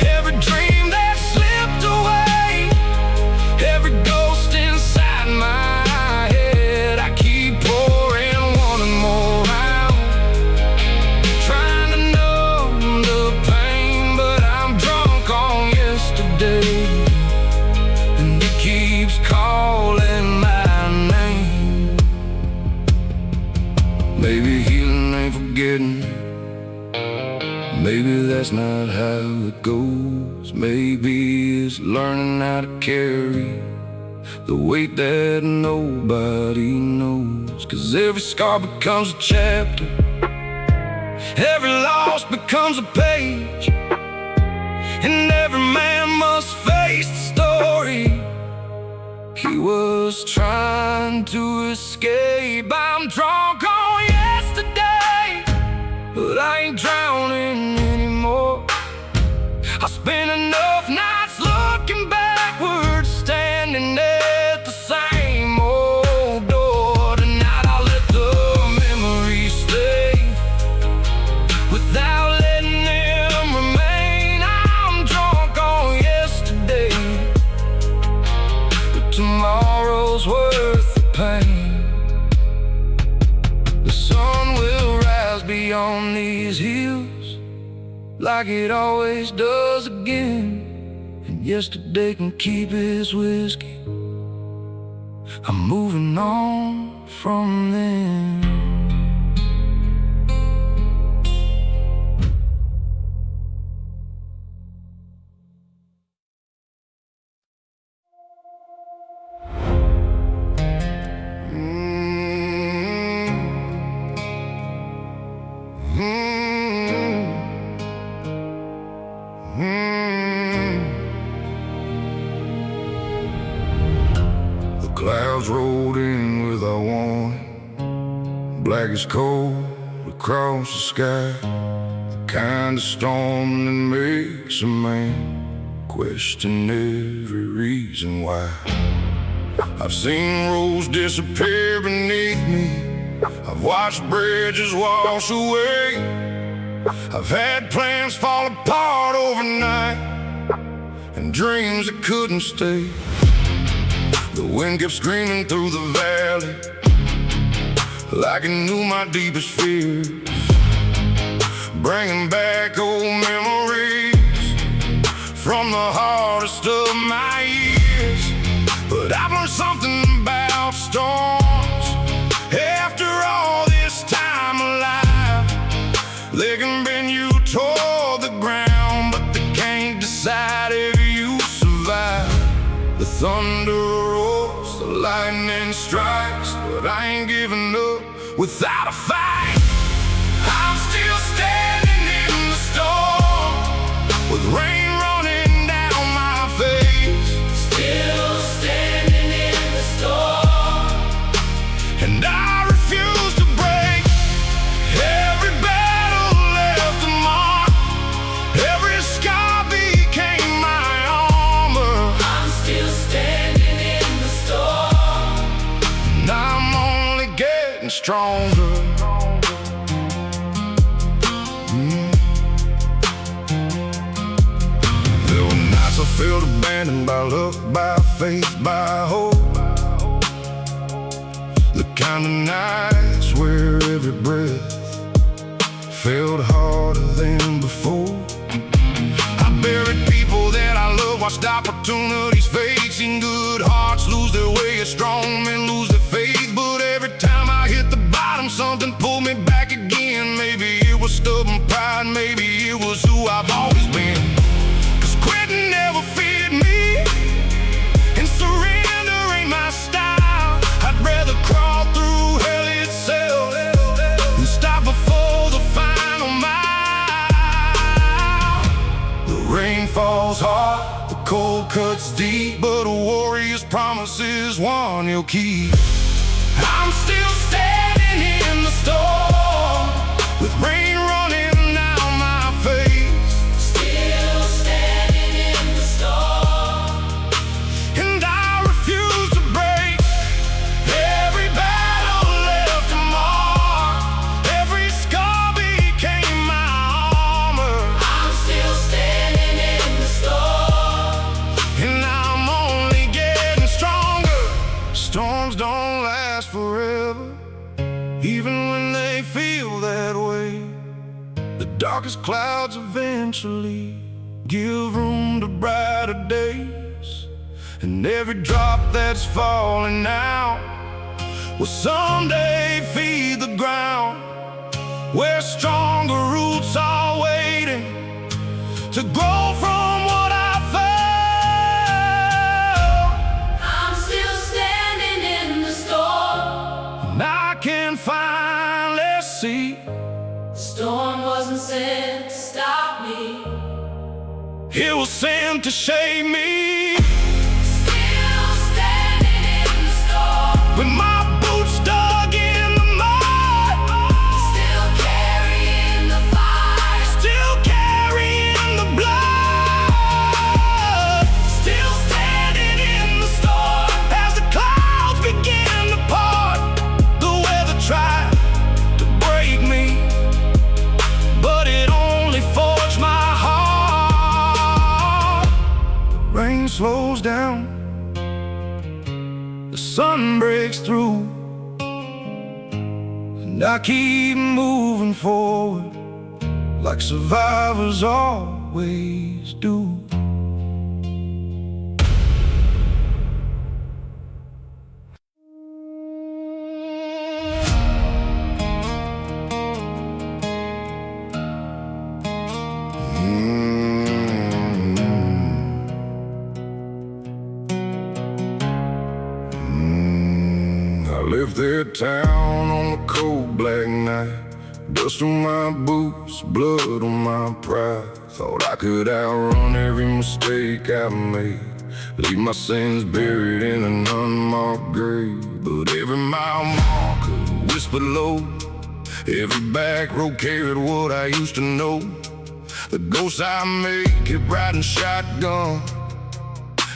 every dream that slipped away, every ghost inside my head. I keep pouring one more round, trying to numb the pain, but I'm drunk on yesterday, and it keeps calling my name. Maybe healing ain't forgetting, maybe that's not how it goes. Maybe it's learning how to carry the weight that nobody knows. 'Cause every scar becomes a chapter, every loss becomes a page, and every man must face the story he was trying to escape. I'm drunk on yesterday, but I ain't drowning anymore. I spent enough nights looking backwards, standing at the same old door. Tonight I'll let the memories stay, without letting them remain. I'm drunk on yesterday, but tomorrow's worth the pain. The sun will rise beyond these hills, like it always does again, and yesterday can keep his whiskey. I'm moving on from them. The clouds rolled in without warning, black as coal across the sky, the kind of storm that makes a man question every reason why. I've seen roads disappear beneath me, I've watched bridges wash away, I've had plans fall apart overnight, and dreams that couldn't stay. The wind kept screaming through the valley, like it knew my deepest fears, bringing back old memories from the hardest of my years. But I've learned something about storms after all this time alive. They can bend you toward the ground, but they can't decide if you survive. The thunder roars, the lightning strikes, but I ain't giving up without a fight. I'm still standing in the storm, with rain running down my face. Still standing in the storm, And I refuse to break. Every battle left a mark, every scar became my armor. I'm still standing in the storm, And I'm only getting stronger. There were nights I felt abandoned by luck, by faith, by hope. The kind of nights where every breath felt harder than before. I buried people that I love, watched opportunities fade, seen good hearts lose their way, as strong men lose their faith. But every time I hit the bottom, something pulled me back again. Maybe it was stubborn pride, maybe it was who I've always been. 'Cause quitting never fit me, and surrender ain't my style. I'd rather crawl through hell itself than stop before the final mile. The rain falls hard, the cold cuts deep, but a warrior's promise is one he'll keep. I'm still standing in the storm, with rain running down my face. still standing in the storm. darkest clouds eventually give room to brighter days. And every drop that's falling now will someday feed the ground, where stronger roots are waiting to grow from what I felt. I'm still standing in the storm, And I can finally see the storm wasn't sent to stop me. it was sent to shape me. Still standing in the storm, With my boots dug in the mud, still carrying the fire, still carrying the blood, still standing in the storm. as the clouds begin to part. The weather tried to break me, but it only forged my heart. The rain slows down, the sun breaks through, and I keep moving forward like survivors always do. I left that town on a cold black night, dust on my boots, blood on my pride. Thought I could outrun every mistake I made, leave my sins buried in an unmarked grave. But every mile marker whispered low, every back road carried what I used to know. The ghosts I made kept riding shotgun,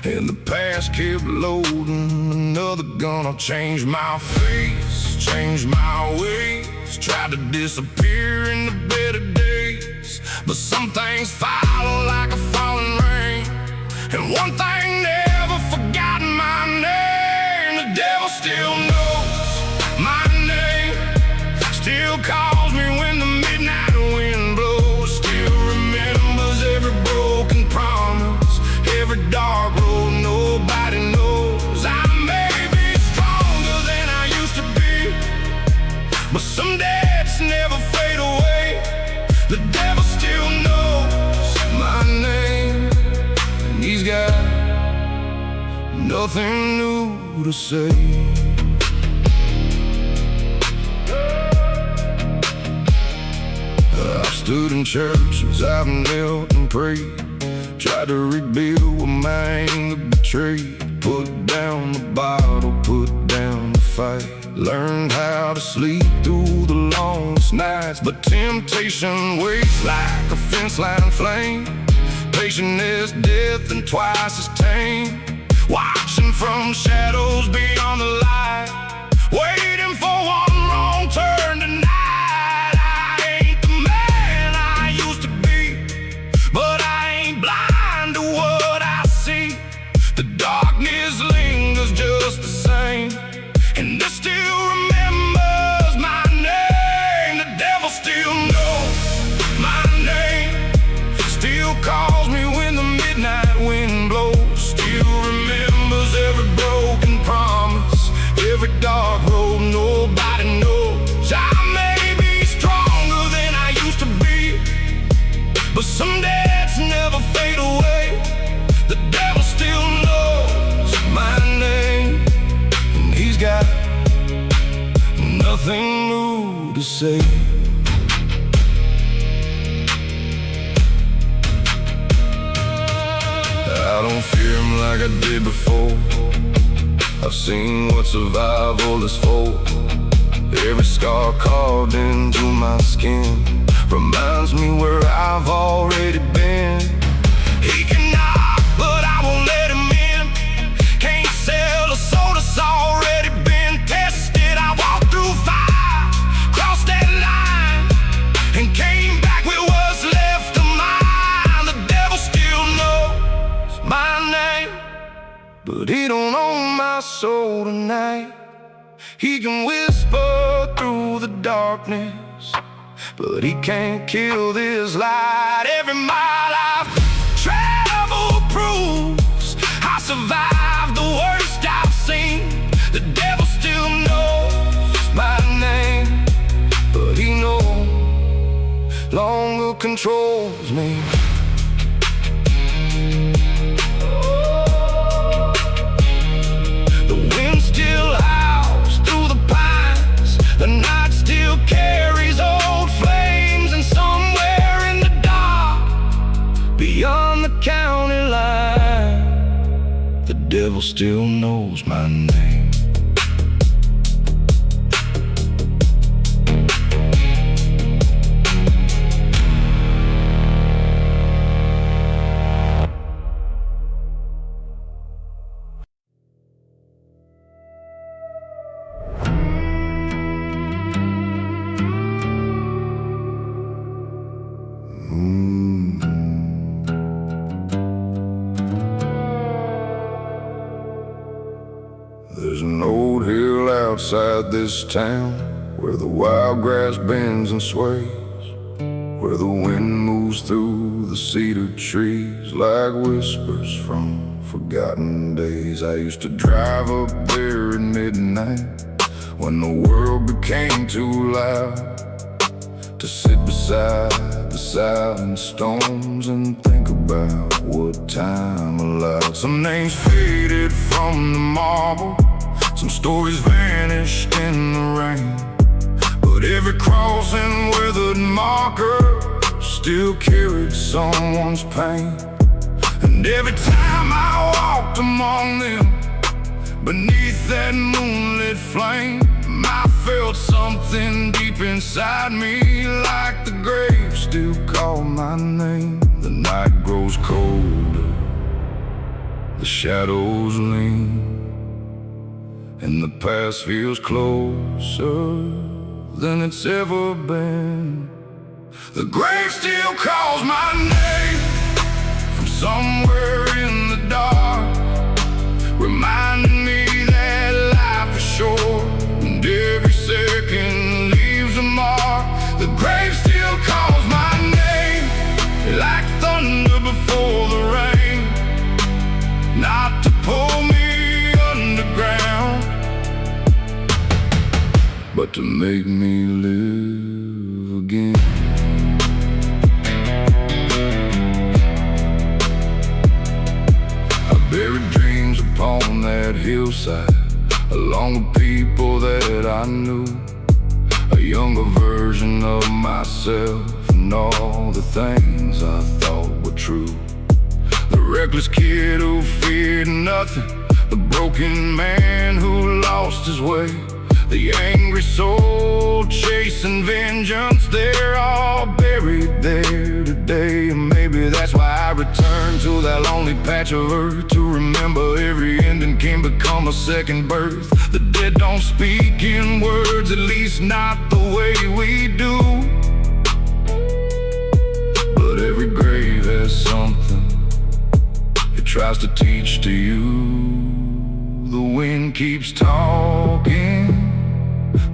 and the past kept loading another gun. I'll change my face, change my ways, try to disappear in the better days. But some things follow like a falling rain, and one thing never forgotten: my name. The devil still knows my name, still calls me when the midnight wind blows, still remembers every broken promise, every dark road nobody knows. I may be stronger than I used to be, but some debts never fade away. The devil still knows my name, and he's got nothing new to say. I've stood in churches, I've knelt and prayed, tried to rebuild what my anger betrayed. Put down the bottle, put down the fight, learned how to sleep through the longest nights. But temptation waits like a fence line flame, patient as death and twice as tame, watching from shadows beyond the light, waiting for one wrong turn tonight. I ain't the man I used to be, but I ain't blind to what I see. The darkness lingers just the same, and it still remembers my name. The devil still knows my name, still calls me when the midnight wind blows, still remembers every broken promise, every dark road nobody knows. I may be stronger than I used to be, but some debts never fade away. The devil still knows my name, and he's got nothing new to say. I don't fear him like I did before. I've seen what survival is for. Every scar carved into my skin reminds me where I've already been. He can knock, but I won't let him in. Can't sell a soul that's already been tested. I walked through fire, crossed that line, and came back with what's left of mine. The devil still knows my name, but he don't own my soul tonight. He can whisper through the darkness, but he can't kill this light. Every mile I've traveled proves I survived the worst I've seen. The devil still knows my name, but he no longer controls me. The wind still howls through the pines, the night still carries old flames, and somewhere in the dark, beyond the county line, the devil still knows my name. There's an old hill outside this town where the wild grass bends and sways, where the wind moves through the cedar trees like whispers from forgotten days. I used to drive up there at midnight when the world became too loud, to sit beside the silent stones and think about what time allowed. Some names faded from the marble, some stories vanished in the rain, but every cross and weathered marker still carried someone's pain. And every time I walked among them, beneath that moonlit flame, I felt something deep inside me, like the grave still called my name. The night grows colder, the shadows lean, and the past feels closer than it's ever been. The grave still calls my name from somewhere in the dark, reminding me that life is short and every second leaves a mark. The grave still calls my name like thunder before the rain, not to pull me underground, but to make me live again. I buried dreams upon that hillside, along with people that I knew, a younger version of myself, and all the things I thought were true. The reckless kid who feared nothing, the broken man who lost his way, the angry soul chasing vengeance, they're all buried there today. And maybe that's why I return to that lonely patch of earth, to remember every ending can become a second birth. The dead don't speak in words, at least not the way we do, but every grave has something it tries to teach to you. The wind keeps talking,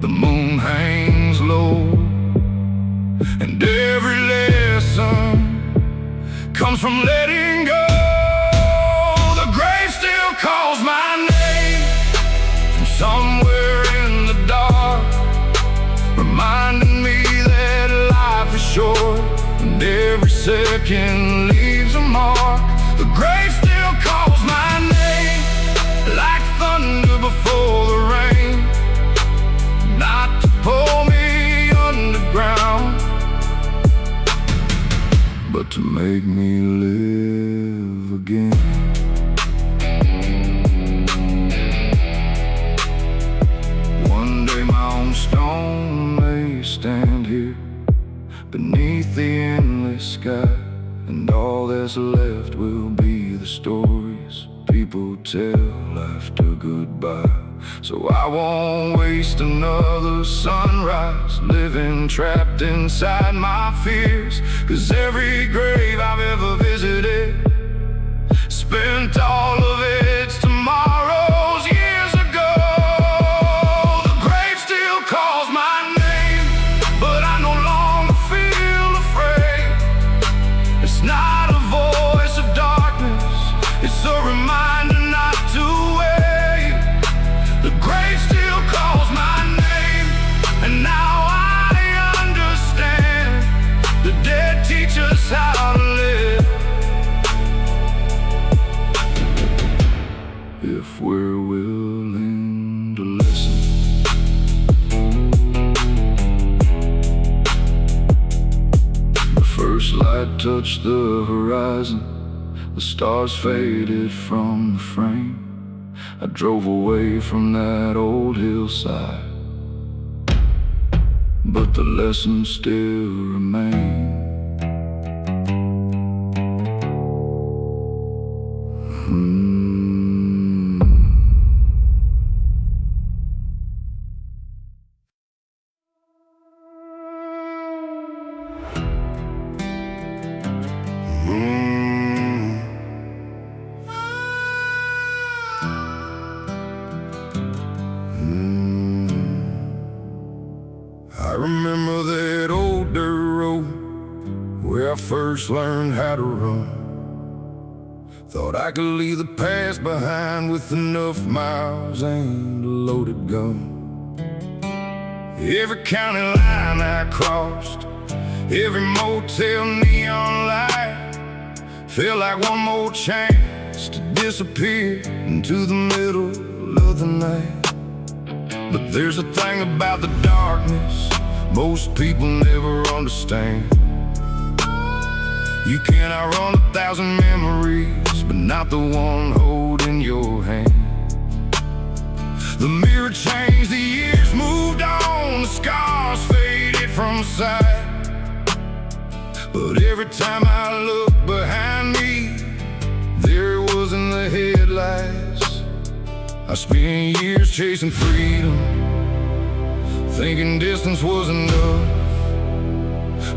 the moon hangs low, and every lesson comes from letting go. The grave still calls my name from somewhere in the dark, reminding me that life is short and every second leaves a mark. The grave still calls my name like thunder before the rain, not to pull me underground, but to make me live again. One day my own stone may stand here beneath the endless sky, and all that's left will be the stories people tell after goodbye. So I won't waste another sunrise living trapped inside my fears, 'cause every grave I've ever visited spent all of its tomorrows years ago. The grave still calls my name, but I no longer touched the horizon, the stars faded from the frame. I drove away from that old hillside, but the lessons still remain. I remember that old dirt road where I first learned how to run. Thought I could leave the past behind with enough miles and a loaded gun. Every county line I crossed, every motel neon light, felt like one more chance to disappear into the middle of the night. But there's a thing about the darkness most people never understand. You can outrun 1,000 memories, but not the one holding your hand. The mirror changed, the years moved on, the scars faded from sight. But every time I look behind me, there it was in the headlights. I spent years chasing freedom, thinking distance was enough.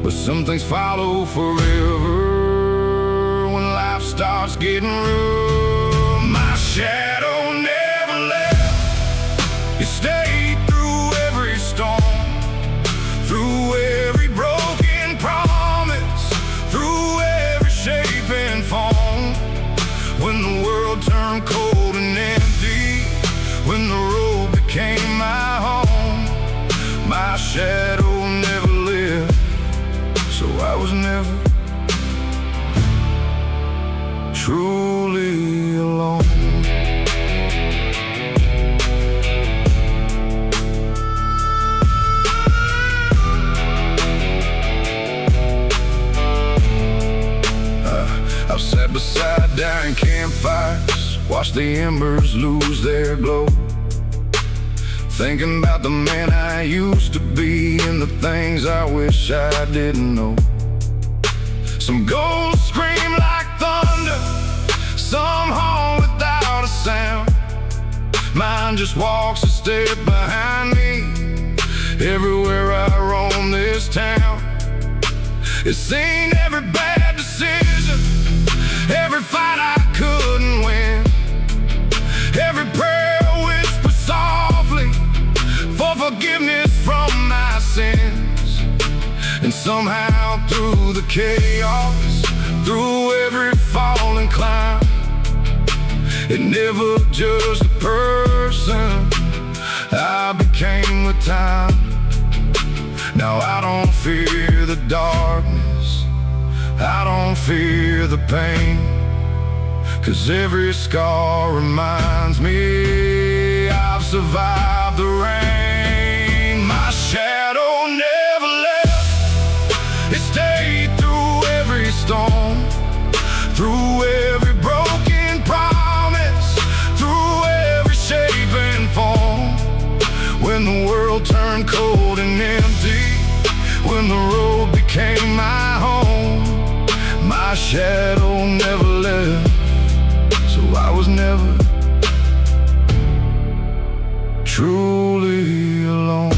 But some things follow forever when life starts getting rough. My shadow never left. It stayed through every storm, through every broken promise, through every shape and form. When the world turned cold and empty, when the road became my home, my shadow never lived, so I was never truly alone. I've sat beside dying campfires, watched the embers lose their glow, thinking about the man I used to be and the things I wish I didn't know. Some ghosts scream like thunder, some haunt without a sound. Mine just walks a step behind me everywhere I roam this town. It's seen every bad decision, every fight I couldn't win, every prayer whispered softly for forgiveness from my sins. And somehow through the chaos, through every fall and climb, it never judged the person I became with time. Now I don't fear the darkness, I don't fear the pain, 'cause every scar reminds me I've survived the rain. My shadow never left. It stayed through every storm, through every broken promise, through every shape and form. When the world turned cold and empty, when the road became my home, my shadow never left, so I was never truly alone.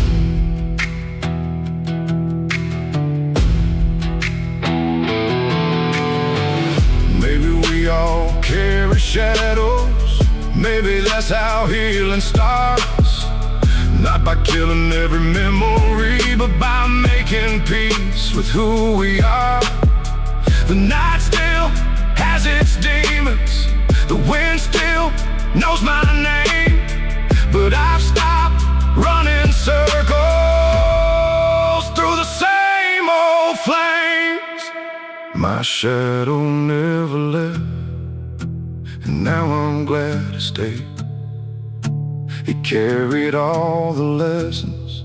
Maybe we all carry shadows, maybe that's how healing starts. Not by killing every memory, but by making peace with who we are. The night still has its demons, the wind still knows my name, but I've stopped running circles through the same old flames. My shadow never left, and now I'm glad it stayed. It carried all the lessons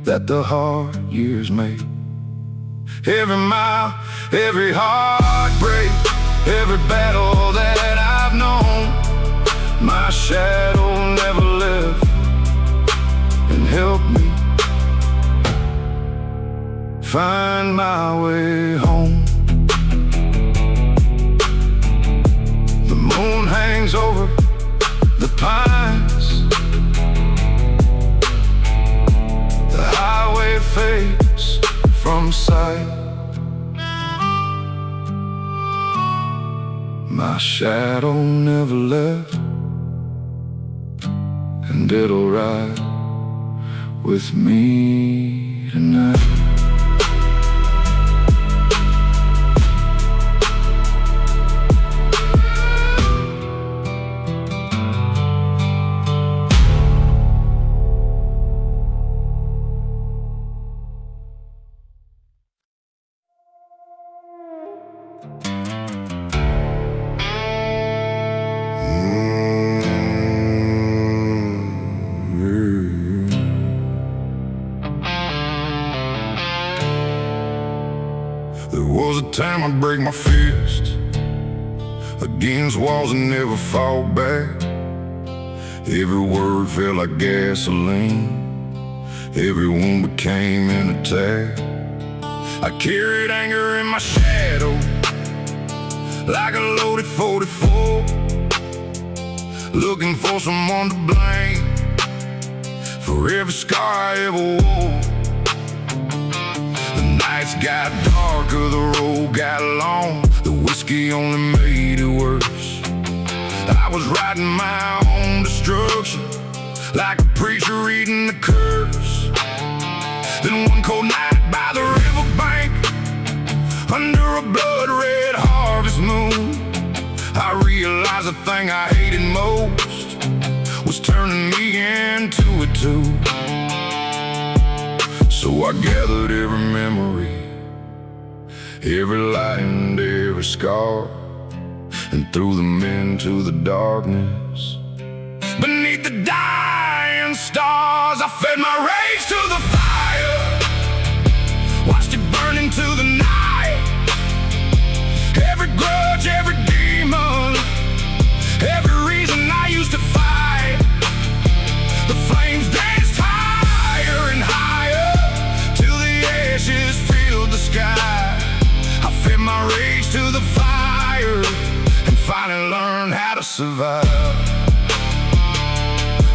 that the hard years made. Every mile, every heartbreak, every battle that I've known, my shadow never left and helped me find my way home. The moon hangs over the pines, the highway fades from sight. My shadow never left, and it'll ride with me tonight. There was a time I'd break my fist against walls and never fall back. Every word felt like gasoline, every wound became an attack. I carried anger in my shadow like a loaded 44, looking for someone to blame for every scar I ever wore. The nights got darker, the road got long, the whiskey only made it worse. I was writing my own destruction like a preacher reading the curse. Then one cold night by the riverbank, under a blood-red harvest moon, I realized the thing I hated most was turning me into a tool. So I gathered every memory, every lie and every scar, and threw them into the darkness. Beneath the dying stars, I fed my rage to the fire, watched it burn into the night. Every grudge, every demon, every reason I used to fight, the flames danced higher and higher till the ashes filled the sky. I fed my rage to the fire and finally learned how to survive.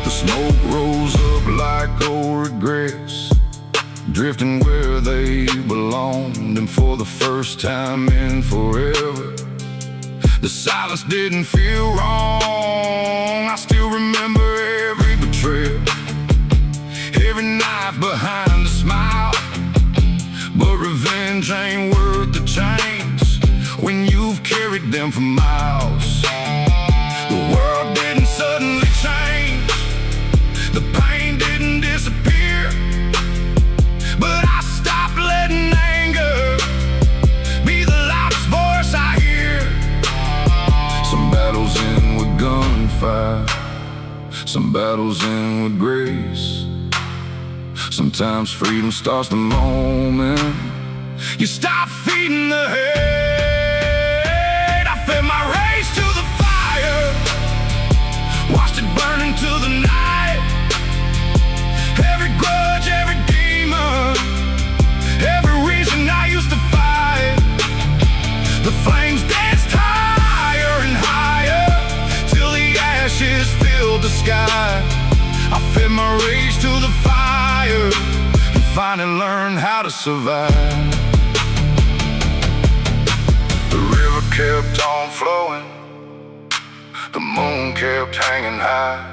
The smoke rose up like old regrets, drifting where they belonged, and for the first time in forever, the silence didn't feel wrong. I still remember every betrayal, every knife behind a smile, but revenge ain't worth the chains when you've carried them for miles. The world didn't suddenly change, the pain didn't disappear, but I stopped letting anger be the loudest voice I hear. Some battles end with gunfire, some battles end with grace. Sometimes freedom starts the moment you stop feeding the hate. I fed my rage to the fire, watched it burn into the night. Every grudge, every demon, every reason I used to fight, the flames danced higher and higher till the ashes filled the sky. I fed my rage to the fire and finally learned how to survive. The river kept on flowing, the moon kept hanging high,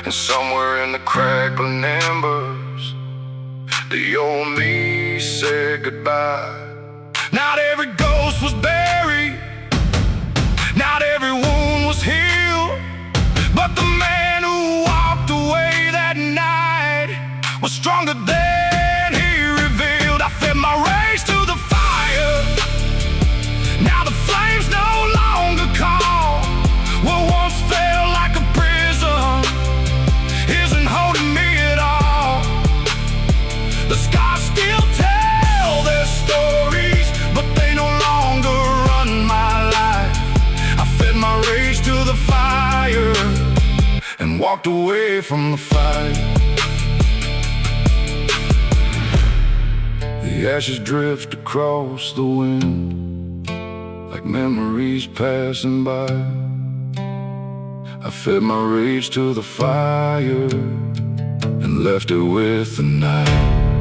and somewhere in the crackling embers, the old me said goodbye. Not every ghost was buried, not every wound was healed, but the man who walked away that night was stronger than he revealed. I fed my rage to the fire, now the flames no longer call. What once felt like a prison isn't holding me at all. The scars still tell their story, to the fire and walked away from the fight. The ashes drift across the wind like memories passing by. I fed my rage to the fire and left it with the night.